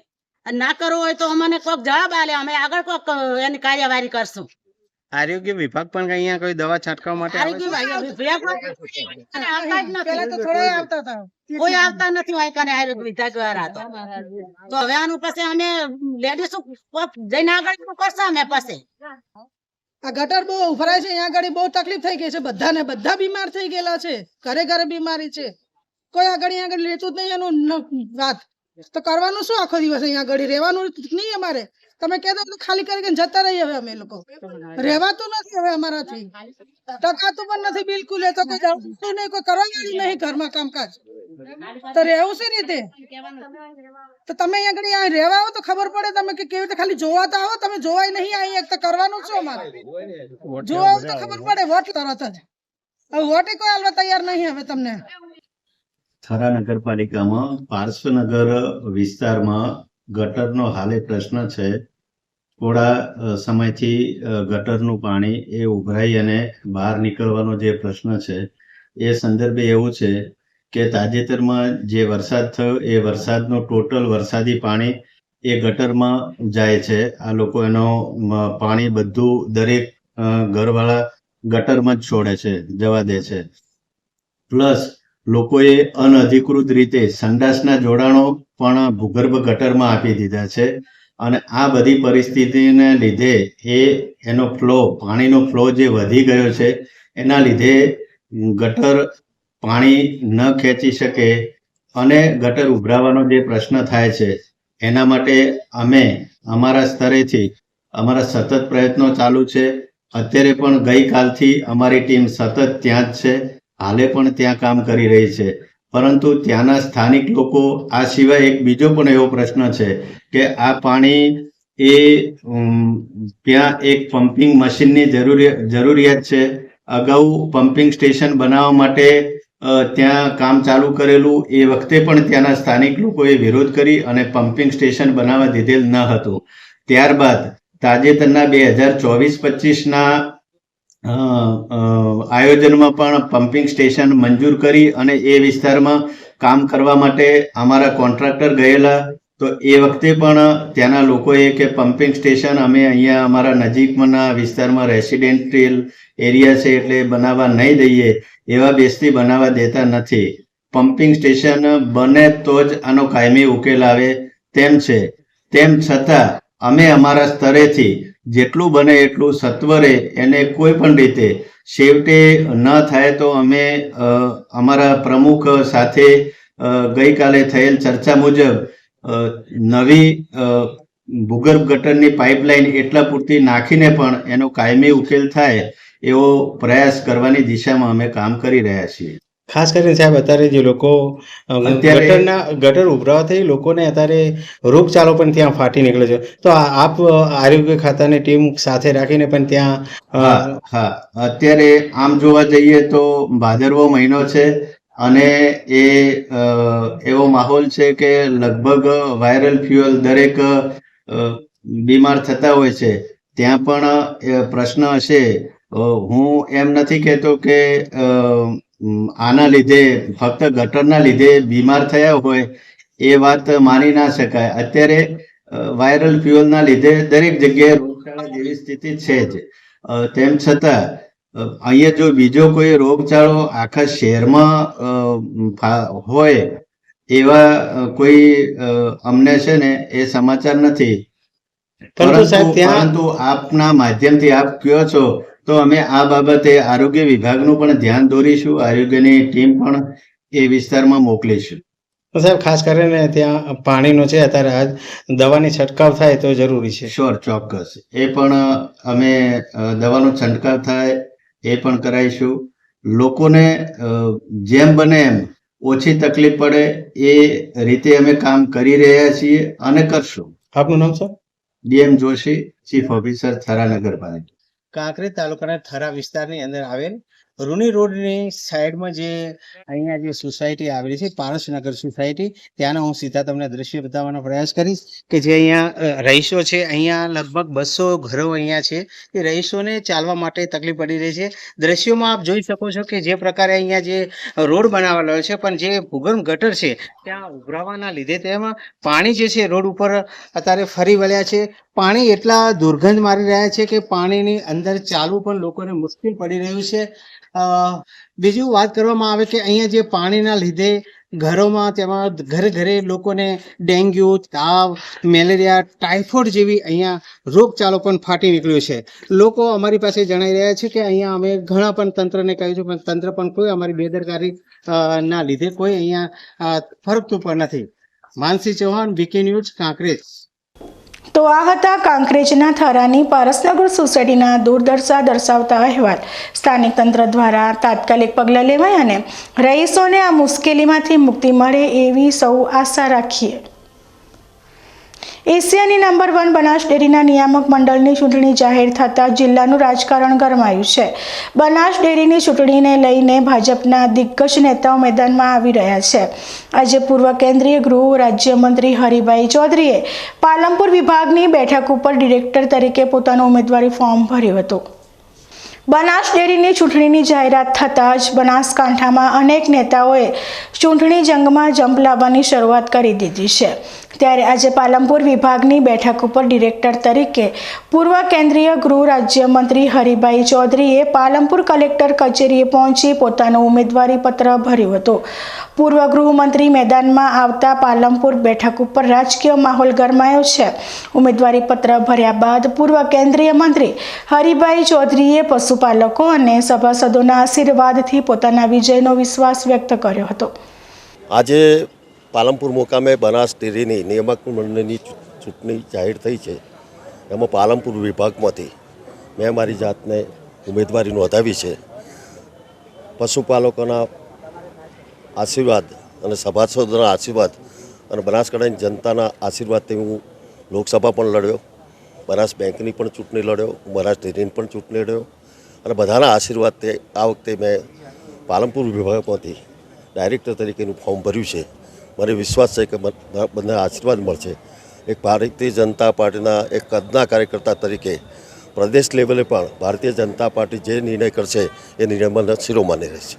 ના કરવો હોય તો અમને કોઈક જવાબ આલે, અમે આગળ કોઈક એની કાર્યવાહી કરશું. આરોગ્ય વિભાગ પણ અહીંયા કોઈ દવા છાંટવા માટે કોઈ આવતા નથી હોય કને આરોગ્ય વિભાગ વાળા. તો હવે આનું પછી અમે લેડીઝ જઈને આગળ કરશે. અમે પછી આ ગટર બહુ ઉભરાય છે, અહીંયા આગળ બહુ તકલીફ થઈ ગઈ છે બધાને. બધા બીમાર થઈ ગયેલા છે, ઘરે ઘરે બીમારી છે. કોઈ આગળ લેતું જ નહીં એનું વાત. તો કરવાનું શું? આખો દિવસ અહીંયા આગળ રહેવાનું નહીં અમારે. તમે કહેતો ખાલી કરીને જતા રહીએ. હવે અમે લોકો રહેવાતું નથી હવે અમારાથી, ટકાતું પણ નથી બિલકુલ. એ તો કોઈ જવું નહીં, કોઈ કરવાનું નહીં ઘરમાં કામકાજ. તો રહેવું છે રીતે. તો તમે અહીંયા આગળ રહેવા આવો તો ખબર પડે તમે કે કેવી રીતે. ખાલી જોવા તો આવો, તમે જોવાય નહીં અહીંયા. તો કરવાનું શું અમારે? જોવા આવો તો ખબર પડે. વોટ તરત જ. હવે વોટે કોઈ હાલવા તૈયાર નહીં હવે તમને. થરા નગરપાલિકામાં પાર્શ્વનગર વિસ્તારમાં ગટરનો હાલે પ્રશ્ન છે. થોડા સમયથી ગટરનું પાણી એ ઉભરાઈ અને બહાર નીકળવાનો જે પ્રશ્ન છે એ સંદર્ભે એવું છે કે તાજેતરમાં જે વરસાદ થયો એ વરસાદનો ટોટલ વરસાદી પાણી એ ગટરમાં જાય છે. આ લોકો એનો પાણી બધું દરેક ઘરવાળા ગટરમાં જ છોડે છે, જવા દે છે. પ્લસ લોકોએ અનઅધિકૃત રીતે સંડાસના જોડાણો પણ ભૂગર્ભ ગટરમાં આપી દીધા છે. અને આ બધી પરિસ્થિતિને લીધે એનો ફ્લો, પાણીનો ફ્લો જે વધી ગયો છે એના લીધે ગટર પાણી ન ખેંચી શકે અને ગટર ઉભરાવાનો જે પ્રશ્ન થાય છે એના માટે અમે અમારા સ્તરેથી અમારા સતત પ્રયત્નો ચાલુ છે. અત્યારે પણ ગઈકાલથી અમારી ટીમ સતત ત્યાં જ છે, હાલે પણ ત્યાં કામ કરી રહી છે. પરંતુ ત્યાંના સ્થાનિક લોકો, આ સિવાય એક બીજો પણ એવો પ્રશ્ન છે કે આ પાણી એ ત્યાં એક પમ્પિંગ મશીનની જરૂરિયાત છે. અગાઉ પમ્પિંગ સ્ટેશન બનાવવા માટે ત્યાં કામ ચાલુ કરેલું, એ વખતે પણ ત્યાંના સ્થાનિક લોકોએ વિરોધ કરી અને પમ્પિંગ સ્ટેશન બનાવવા દીધેલ ન હતું. ત્યારબાદ તાજેતરના 2024-25ના આયોજનમાં પણ પમ્પિંગ સ્ટેશન મંજૂર કરી અને એ વિસ્તારમાં કામ કરવા માટે અમારા કોન્ટ્રાક્ટર ગયેલા. તો એ વખતે પણ ત્યાંના લોકોએ કે પમ્પિંગ સ્ટેશન અમે અહીંયા અમારા નજીકના વિસ્તારમાં રેસિડેન્શિયલ એરિયા છે એટલે બનાવવા નહીં દઈએ, એવા બેસથી બનાવવા દેતા નથી. પમ્પિંગ સ્ટેશન બને તો જ આનો કાયમી ઉકેલ આવે તેમ છે. તેમ છતાં અમે અમારા સ્તરેથી જેટલું બને એટલું સત્વરે એને કોઈ પણ રીતે છેવટે ન થાય તો અમે અમારા પ્રમુખ સાથે ગઈકાલે થયેલ ચર્ચા મુજબ નવી ભૂગર્ભ ગટરની પાઇપલાઇન એટલા પૂરતી નાખીને પણ એનો કાયમી ઉકેલ થાય એવો પ્રયાસ કરવાની દિશામાં અમે કામ કરી રહ્યા છીએ. ખાસ કરીને સાહેબ અત્યારે જે લોકો ગટર ઉભરાવાથી લોકોને અત્યારે રોગચાળો પણ ત્યાં ફાટી નીકળે છે, તો આપ આરોગ્ય ખાતાની ટીમ સાથે રાખીને પણ ત્યાં હા અત્યારે આમ જોવા જઈએ તો ભાદરવો મહિનો છે અને એ એવો માહોલ છે કે લગભગ વાયરલ ફ્યુઅલ દરેક બીમાર થતા હોય છે. ત્યાં પણ પ્રશ્ન હશે. હું એમ નથી કહેતો કે આના લીધે ફક્ત ગટરના લીધે બીમાર થયા હોય, એ વાત માની ના શકાય. અત્યારે વાયરલ ફ્યુઅલના લીધે દરેક જગ્યાએ રોગચાળા જેવી સ્થિતિ છે જ. તેમ છતાં અહીંયા જો બીજો કોઈ રોગચાળો આખા શહેરમાં હોય એવા કોઈ અમને છે ને એ સમાચાર નથી. પરંતુ આપના માધ્યમથી આપ કહો છો તો અમે આ બાબતે આરોગ્ય વિભાગનું પણ ધ્યાન દોરીશું, આરોગ્યની ટીમ પણ એ વિસ્તારમાં મોકલીશું. સાહેબ ખાસ કરીને ત્યાં પાણીનો છે અત્યારે દવાની છંટકાવ થાય તો જરૂરી છે. શ્યોર, ચોક્કસ. એ પણ અમે દવાનો છંટકાવ થાય એ પણ કરાવીશું. લોકોને જેમ બને એમ ઓછી તકલીફ પડે એ રીતે અમે કામ કરી રહ્યા છીએ અને કરશું. આપનું નામ sir? DM Joshi, chief officer, Thara નગરપાલિકા. કાંકરેજ તાલુકાના થરા વિસ્તારની અંદર આવેલ રૂની રોડની સાઈડમાં જે અહીંયા જે સોસાયટી આવેલી છે, પારસનગર સોસાયટી, ત્યાંના હું સીધા તમને દ્રશ્ય બતાવવાનો પ્રયાસ કરીશ કે જે અહીંયા રહીશો છે. અહીંયા લગભગ 200 ઘરો અહીંયા છે. એ રહીશોને ચાલવા માટે તકલીફ પડી રહી છે. દ્રશ્યોમાં આપ જોઈ શકો છો કે જે પ્રકારે અહીંયા જે રોડ બનાવેલો છે, પણ જે ભૂગર્ભ ગટર છે ત્યાં ઉભરાવાના લીધે તેમાં પાણી જે છે રોડ ઉપર અત્યારે ફરી વળ્યા છે. પાણી એટલા દુર્ગંધ મારી રહ્યા છે કે પાણીની અંદર ચાલવું પણ લોકોને મુશ્કેલ પડી રહ્યું છે. બીજું વાત કરવામાં આવે કે અહીંયા જે પાણીના લીધે ઘરોમાં તેમાં ઘરે ઘરે લોકોને ડેન્ગ્યુ, તાવ, મેલેરિયા, ટાઇફોઇડ જેવી અહીંયા રોગચાળો પણ ફાટી નીકળ્યો છે. લોકો અમારી પાસે જણાવી રહ્યા છે કે અહીંયા અમે ઘણા પણ તંત્રને કહ્યું છે, પણ તંત્ર પણ કોઈ અમારી બેદરકારી ના લીધે કોઈ અહીંયા ફરકતું પણ નથી. માનસી ચૌહાણ, VK ન્યૂઝ, કાંકરેજ. તો આ હતા કાંકરેજના થરાની પારસનગર સોસાયટીના દુર્દશા દર્શાવતા અહેવાલ. સ્થાનિક તંત્ર દ્વારા તાત્કાલિક પગલાં લેવાય અને રહીશોને આ મુશ્કેલીમાંથી મુક્તિ મળે એવી સૌ આશા રાખીએ. એશિયાની નંબર 1 બનાસ ડેરીના નિયામક મંડળની ચૂંટણી જાહેર થતાં જિલ્લાનું રાજકારણ ગરમાયું છે. બનાસ ડેરીની ચૂંટણીને લઈને ભાજપના દિગ્ગજ નેતાઓ મેદાનમાં આવી રહ્યા છે. આજે પૂર્વ કેન્દ્રીય ગૃહ રાજ્યમંત્રી હરિભાઈ ચૌધરીએ પાલનપુર વિભાગની બેઠક ઉપર ડિરેક્ટર તરીકે પોતાનું ઉમેદવારી ફોર્મ ભર્યું હતું. બનાસ ડેરીની ચૂંટણીની જાહેરાત થતાં જ બનાસકાંઠામાં અનેક નેતાઓએ ચૂંટણી જંગમાં ઝંપલાવવાની શરૂઆત કરી દીધી છે. ત્યારે આજે પાલનપુર વિભાગની બેઠક ઉપર ડિરેક્ટર તરીકે પૂર્વ કેન્દ્રીય ગૃહ રાજ્યમંત્રી હરિભાઈ ચૌધરીએ પાલનપુર કલેક્ટર કચેરીએ પહોંચી પોતાનું ઉમેદવારી પત્ર ભર્યું હતું. પૂર્વ ગૃહમંત્રી મેદાનમાં આવતા પાલનપુર બેઠક ઉપર રાજકીય માહોલ ગરમાયો છે. ઉમેદવારી પત્ર ભર્યા બાદ પૂર્વ કેન્દ્રીય મંત્રી હરિભાઈ ચૌધરીએ પશુપાલકો અને સભાસદોના આશીર્વાદથી પોતાના વિજયનો વિશ્વાસ વ્યક્ત કર્યો હતો. આજે પાલનપુર મુકામે બનાસ ડેરીની નિયામક મંડળની ચૂંટણી જાહેર થઈ છે. એમાં પાલનપુર વિભાગમાંથી મેં મારી જાતને ઉમેદવારી નોંધાવી છે. પશુપાલકોના આશીર્વાદ અને સભાસદોના આશીર્વાદ અને બનાસકાંઠાની જનતાના આશીર્વાદથી હું લોકસભા પણ લડ્યો, બનાસ બેંકની પણ ચૂંટણી લડ્યો, બનાસ ડેરીની પણ ચૂંટણી લડ્યો અને બધાના આશીર્વાદથી આ વખતે મેં પાલનપુર વિભાગમાંથી ડાયરેક્ટર તરીકેનું ફોર્મ ભર્યું છે. મને વિશ્વાસ છે કે બધા આશીર્વાદ મળશે. એક ભારતીય જનતા પાર્ટીના એક કદના કાર્યકર્તા તરીકે પ્રદેશ લેવલે પણ ભારતીય જનતા પાર્ટી જે નિર્ણય કરશે એ નિર્ણયમાં શિરોમાની રહેશે.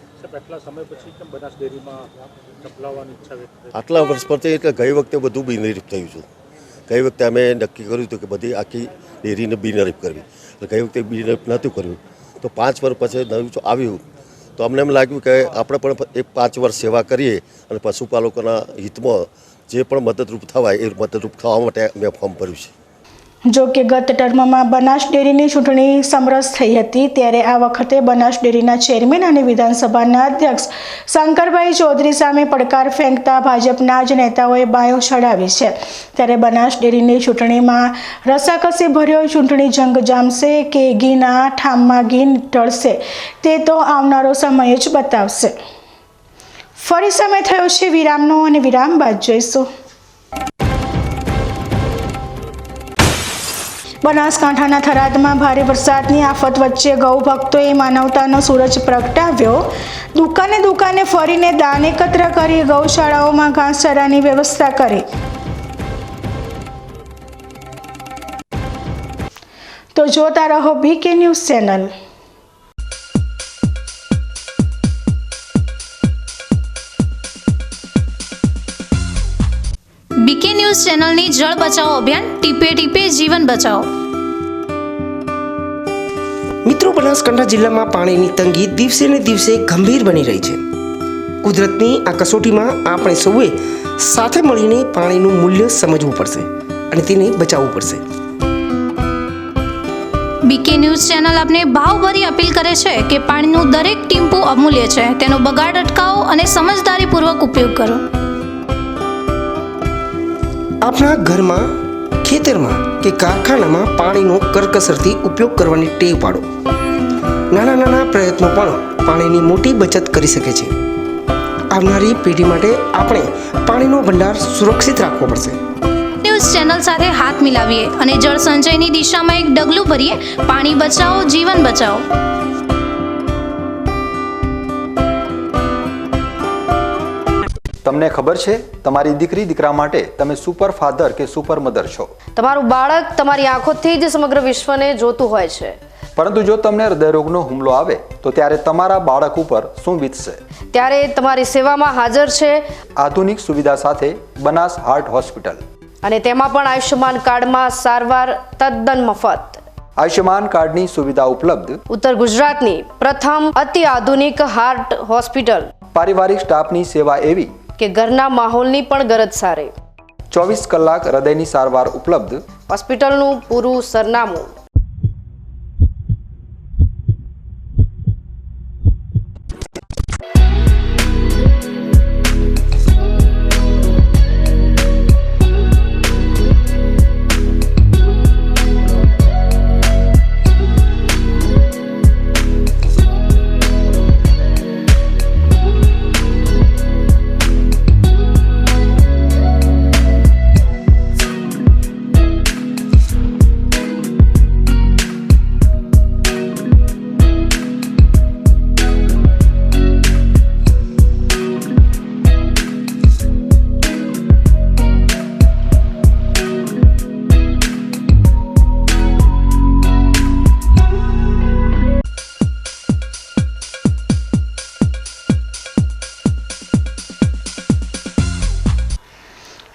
આટલા વર્ષ પરથી એટલે ગઈ વખતે બધું બિનહરીફ થયું હતું. ગઈ વખતે અમે નક્કી કર્યું હતું કે બધી આખી ડેરીને બિનહરીફ કરવી. એટલે ગઈ વખતે બિનહરીફ નહોતું કર્યું તો 5 વર્ષ પછી નવું આવ્યું તો અમને એમ લાગ્યું કે આપણે પણ એ 5 વર્ષ સેવા કરીએ અને પશુપાલકોના હિતમાં જે પણ મદદરૂપ થવાય એ મદદરૂપ થવા માટે મેં ફોર્મ ભર્યું છે. જો કે ગત ટર્મમાં બનાસ ડેરીની ચૂંટણી સમરસ થઈ હતી, ત્યારે આ વખતે બનાસ ડેરીના ચેરમેન અને વિધાનસભાના અધ્યક્ષ શંકરભાઈ ચૌધરી સામે પડકાર ફેંકતા ભાજપના જ નેતાઓએ બાયો ચડાવી છે. ત્યારે બનાસ ડેરીની ચૂંટણીમાં રસાકસી ભર્યો ચૂંટણી જંગ જામશે કે ઘીના ઠામમાં ઘી ઢળશે તે તો આવનારો સમય જ બતાવશે. ફરી સમય થયો છે વિરામનો અને વિરામ બાદ જોઈશું. બનાસકાંઠાના થરાદમાં ભારે વરસાદની આફત વચ્ચે ગૌ ભક્તોએ માનવતાનો સૂરજ પ્રગટાવ્યો. દુકાને દુકાને ફરીને દાન એકત્ર કરી ગૌશાળાઓમાં ઘાસચારાની વ્યવસ્થા કરી. તો જોતા રહો BK news channel. BK news ચેનલની જળ બચાવો અભિયાન ટીપે ટીપે જીવન બચાવો. મિત્રો, બનાસકાંઠા જિલ્લામાં પાણીની તંગી દિવસે ને દિવસે ગંભીર બની રહી છે. કુદરતની આ કસોટીમાં આપણે સૌએ સાથે મળીને પાણીનું મૂલ્ય સમજવું પડશે અને તેને બચાવવું પડશે. બીકે ન્યૂઝ ચેનલ આપને ભાવભરી અપીલ કરે છે કે પાણીનું દરેક ટીમ્પું અમૂલ્ય છે. તેનો બગાડ અટકાવો અને સમજદારીપૂર્વક ઉપયોગ કરો. આપણા ઘરમાં, ખેતરમાં કે કારખાનામાં પાણીનો કરકસરથી ઉપયોગ કરવાની ટેવ પાડો. નાના નાના પ્રયત્નો પણ પાણીની મોટી બચત કરી શકે છે. આવનારી પેઢી માટે આપણે પાણીનો ભંડાર સુરક્ષિત રાખવો પડશે. ન્યૂઝ ચેનલ સાથે હાથ મિલાવીએ અને જળ સંચયની દિશામાં એક ડગલું ભરીએ. પાણી બચાવો, જીવન બચાવો. તમને ખબર છે તમારી દીકરી દીકરા માટે તમે સુપર ફાધર કે સુપર મધર છો. તમારું બાળક તમારી આંખોથી જ સમગ્ર વિશ્વને જોતું હોય છે. પરંતુ જો તમને હૃદયરોગનો હુમલો આવે તો ત્યારે તમારા બાળક ઉપર શું વીતશે? ત્યારે તમારી સેવામાં હાજર છે આધુનિક સુવિધા સાથે બનાસ હાર્ટ હોસ્પિટલ, અને તેમાં પણ આયુષ્યમાન કાર્ડમાં સારવાર તદ્દન મફત. આયુષ્યમાન કાર્ડની સુવિધા ઉપલબ્ધ. ઉત્તર ગુજરાતની પ્રથમ અતિ આધુનિક હાર્ટ હોસ્પિટલ. પારિવારિક સ્ટાફની સેવા એવી કે ઘરના માહોલની પણ ગરજ સારે. 24 કલાક હૃદયની સારવાર ઉપલબ્ધ. હોસ્પિટલનું પૂરું સરનામું.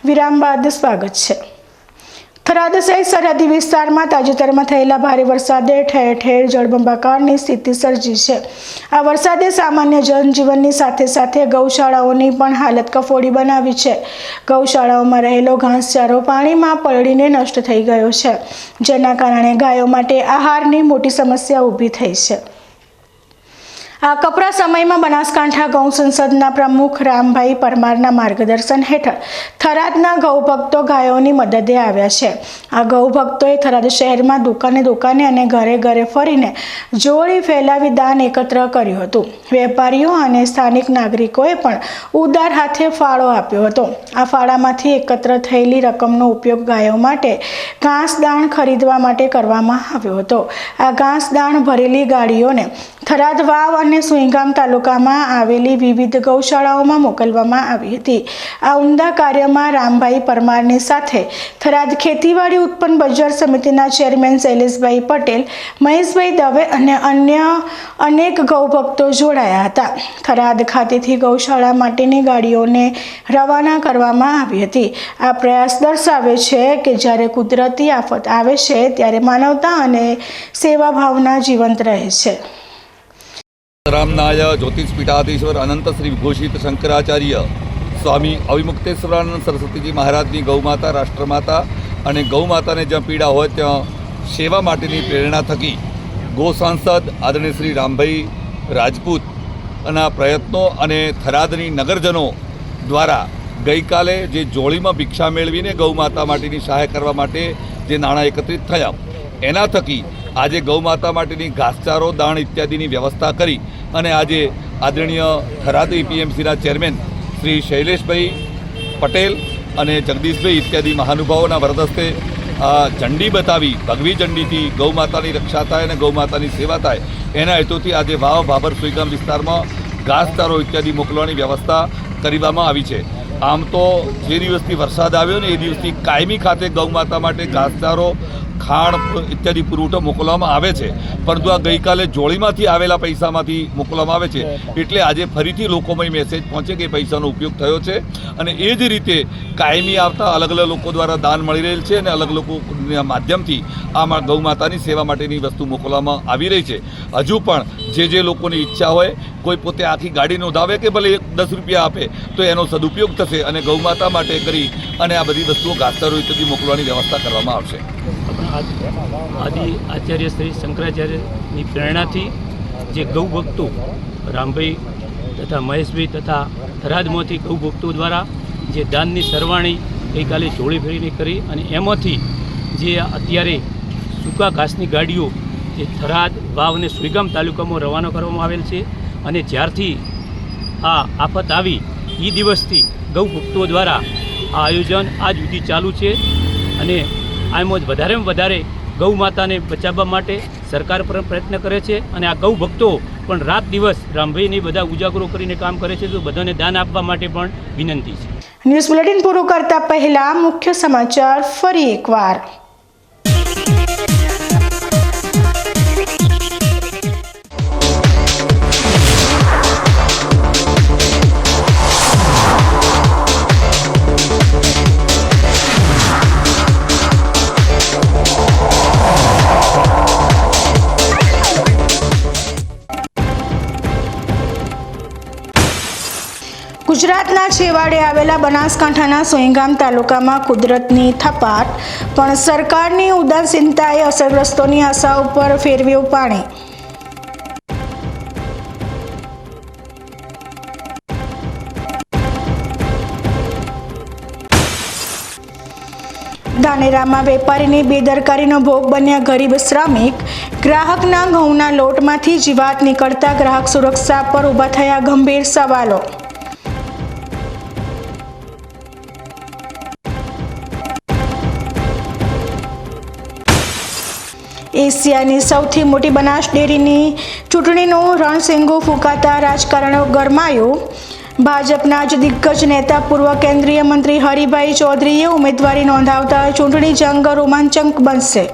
વિરામ બાદ સ્વાગત છે. થરાદ સહિત સરહદી વિસ્તારમાં તાજેતરમાં થયેલા ભારે વરસાદે ઠેર ઠેર જળબંબાકારની સ્થિતિ સર્જી છે. આ વરસાદે સામાન્ય જનજીવનની સાથે સાથે ગૌશાળાઓની પણ હાલત કફોડી બનાવી છે. ગૌશાળાઓમાં રહેલો ઘાસચારો પાણીમાં પલળીને નષ્ટ થઈ ગયો છે, જેના કારણે ગાયો માટે આહારની મોટી સમસ્યા ઊભી થઈ છે. આ કપરા સમયમાં બનાસકાંઠા ગૌ સંસદના પ્રમુખ રામભાઈ પરમારના માર્ગદર્શન હેઠળ થરાદના ગૌભક્તો ગાયોની મદદે આવ્યા છે. આ ગૌભક્તોએ થરાદ શહેરમાં દુકાને અને ઘરે ફરીને જોડી ફેલાવી દાન એકત્ર કર્યું હતું. વેપારીઓ અને સ્થાનિક નાગરિકોએ પણ ઉદાર હાથે ફાળો આપ્યો હતો. આ ફાળામાંથી એકત્ર થયેલી રકમનો ઉપયોગ ગાયો માટે ઘાસ દાણ ખરીદવા માટે કરવામાં આવ્યો હતો. આ ઘાસ દાણ ભરેલી ગાડીઓને થરાદ વાવ અને સુઈગામ તાલુકામાં આવેલી વિવિધ ગૌશાળાઓમાં મોકલવામાં આવી હતી. આ ઉમદા કાર્યમાં રામભાઈ પરમારની સાથે થરાદ ખેતીવાડી ઉત્પન્ન બજાર સમિતિના ચેરમેન શૈલેષભાઈ પટેલ, મહેશભાઈ દવે અને અન્ય અનેક ગૌભક્તો જોડાયા હતા. થરાદ ખાતેથી ગૌશાળા માટેની ગાડીઓને રવાના કરવામાં આવી હતી. આ પ્રયાસ દર્શાવે છે કે જ્યારે કુદરતી આફત આવે છે ત્યારે માનવતા અને સેવા ભાવના જીવંત રહે છે. રામનાય જ્યોતિષપીઠાધીશ્વર અનંત શ્રી વિભૂષિત શંકરાચાર્ય સ્વામી અવિમુક્તેશ્વરાનંદ સરસ્વતીજી મહારાજની ગૌમાતા, રાષ્ટ્રમાતા અને ગૌમાતાને જ્યાં પીડા હોય ત્યાં સેવા માટેની પ્રેરણા થકી ગૌ સાંસદ આદરણીય શ્રી રામભાઈ રાજપૂતના પ્રયત્નો અને થરાદની નગરજનો દ્વારા ગઈકાલે જે જોડીમાં ભિક્ષા મેળવીને ગૌમાતા માટેની સહાય કરવા માટે જે નાણાં એકત્રિત થયા એના થકી આજે ગૌમાતા માટેની ઘાસચારો, દાણ ઇત્યાદિની વ્યવસ્થા કરી અને આજે આદરણીય થરાદ એપીએમસીના ચેરમેન શ્રી શૈલેષભાઈ પટેલ અને જગદીશભાઈ ઇત્યાદિ મહાનુભાવોના વરદસ્તે ઝંડી બતાવી ભગવી ઝંડીથી ગૌમાતાની રક્ષા થાય અને ગૌમાતાની સેવા થાય એના હેતુથી આજે વાવ, ભાભર, સુઈગામ વિસ્તારમાં ઘાસચારો ઇત્યાદિ મોકલવાની વ્યવસ્થા કરવામાં આવી છે. આમ તો જે દિવસથી વરસાદ આવ્યો ને એ દિવસથી કાયમી ખાતે ગૌમાતા માટે ઘાસચારો, ખાણ ઇત્યાદિ પુરવઠો મોકલવામાં આવે છે, પરંતુ આ ગઈકાલે જોડીમાંથી આવેલા પૈસામાંથી મોકલવામાં આવે છે. એટલે આજે ફરીથી લોકોમાં મેસેજ પહોંચે કે પૈસાનો ઉપયોગ થયો છે અને એ જ રીતે કાયમી આવતા અલગ અલગ લોકો દ્વારા દાન મળી રહેલ છે અને અલગ લોકોના માધ્યમથી આ ગૌમાતાની સેવા માટેની વસ્તુ મોકલવામાં આવી રહી છે. હજુ પણ જે લોકોની ઈચ્છા હોય, કોઈ પોતે આખી ગાડી નોંધાવે કે ભલે 10 રૂપિયા આપે તો એનો સદુપયોગ થશે અને ગૌમાતા માટે કરી અને આ બધી વસ્તુઓ ઘાસચારો ઇત્યાદિ મોકલવાની વ્યવસ્થા કરવામાં આવશે. આદિ આચાર્ય શ્રી શંકરાચાર્યની પ્રેરણાથી જે ગૌભક્તો રામભાઈ તથા મહેશભાઈ તથા થરાદમાંથી ગૌભક્તો દ્વારા જે દાનની સરવાણી ગઈકાલે જોડી ફેરીને કરી અને એમાંથી જે અત્યારે સૂકા ઘાસની ગાડીઓ જે થરાદ, વાવ અને સુઈગામ તાલુકામાં રવાના કરવામાં આવેલ છે અને જ્યારથી આ આફત આવી એ દિવસથી ગૌભક્તો દ્વારા આ આયોજન આજ સુધી ચાલુ છે અને આમ જ વધારેમાં વધારે ગૌ માતાને બચાવવા માટે સરકાર પણ પ્રયત્ન કરે છે અને આ ગૌ ભક્તો પણ રાત દિવસ રામભાઈને બધા ઉજાગરો કરીને કામ કરે છે. તો બધાને દાન આપવા માટે પણ વિનંતી છે. ન્યૂઝ બુલેટિન પૂરું કરતા પહેલા મુખ્ય સમાચાર ફરી એકવાર. ગુજરાતના છેવાડે આવેલા બનાસકાંઠાના સુઈગામ તાલુકામાં કુદરતની થપાટ પણ સરકારની ઉદાસીનતાએ અસરગ્રસ્તોની આશા ઉપર ફેરવ્યું પાણી. ધાનેરામાં વેપારીની બેદરકારીનો ભોગ બન્યા ગરીબ શ્રમિક. ગ્રાહકના ઘઉંના લોટમાંથી જીવાત નીકળતા ગ્રાહક સુરક્ષા પર ઊભા થયા ગંભીર સવાલો. એશિયાની સૌથી મોટી બનાસ ડેરીની ચૂંટણીનું રણસિંગુ ફૂંકાતા રાજકારણ ગરમાયું. ભાજપના જ દિગ્ગજ નેતા પૂર્વ કેન્દ્રીય મંત્રી હરિભાઈ ચૌધરીએ ઉમેદવારી નોંધાવતા ચૂંટણી જંગ રોમાંચક બનશે.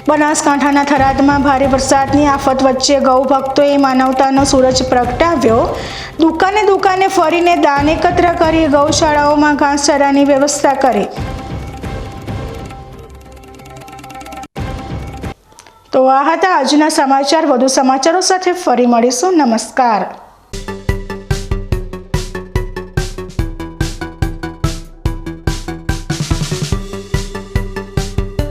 બનાસકાંઠાના થરાદમાં ભારે વરસાદની આફત વચ્ચે ગૌભક્તોએ માનવતાનો સૂરજ પ્રગટાવ્યો. દુકાને ફરીને દાન એકત્ર કરી ગૌશાળાઓમાં ઘાસચારાની વ્યવસ્થા કરી. તો આ હતા આજના સમાચાર. વધુ સમાચારો સાથે ફરી મળીશું. નમસ્કાર.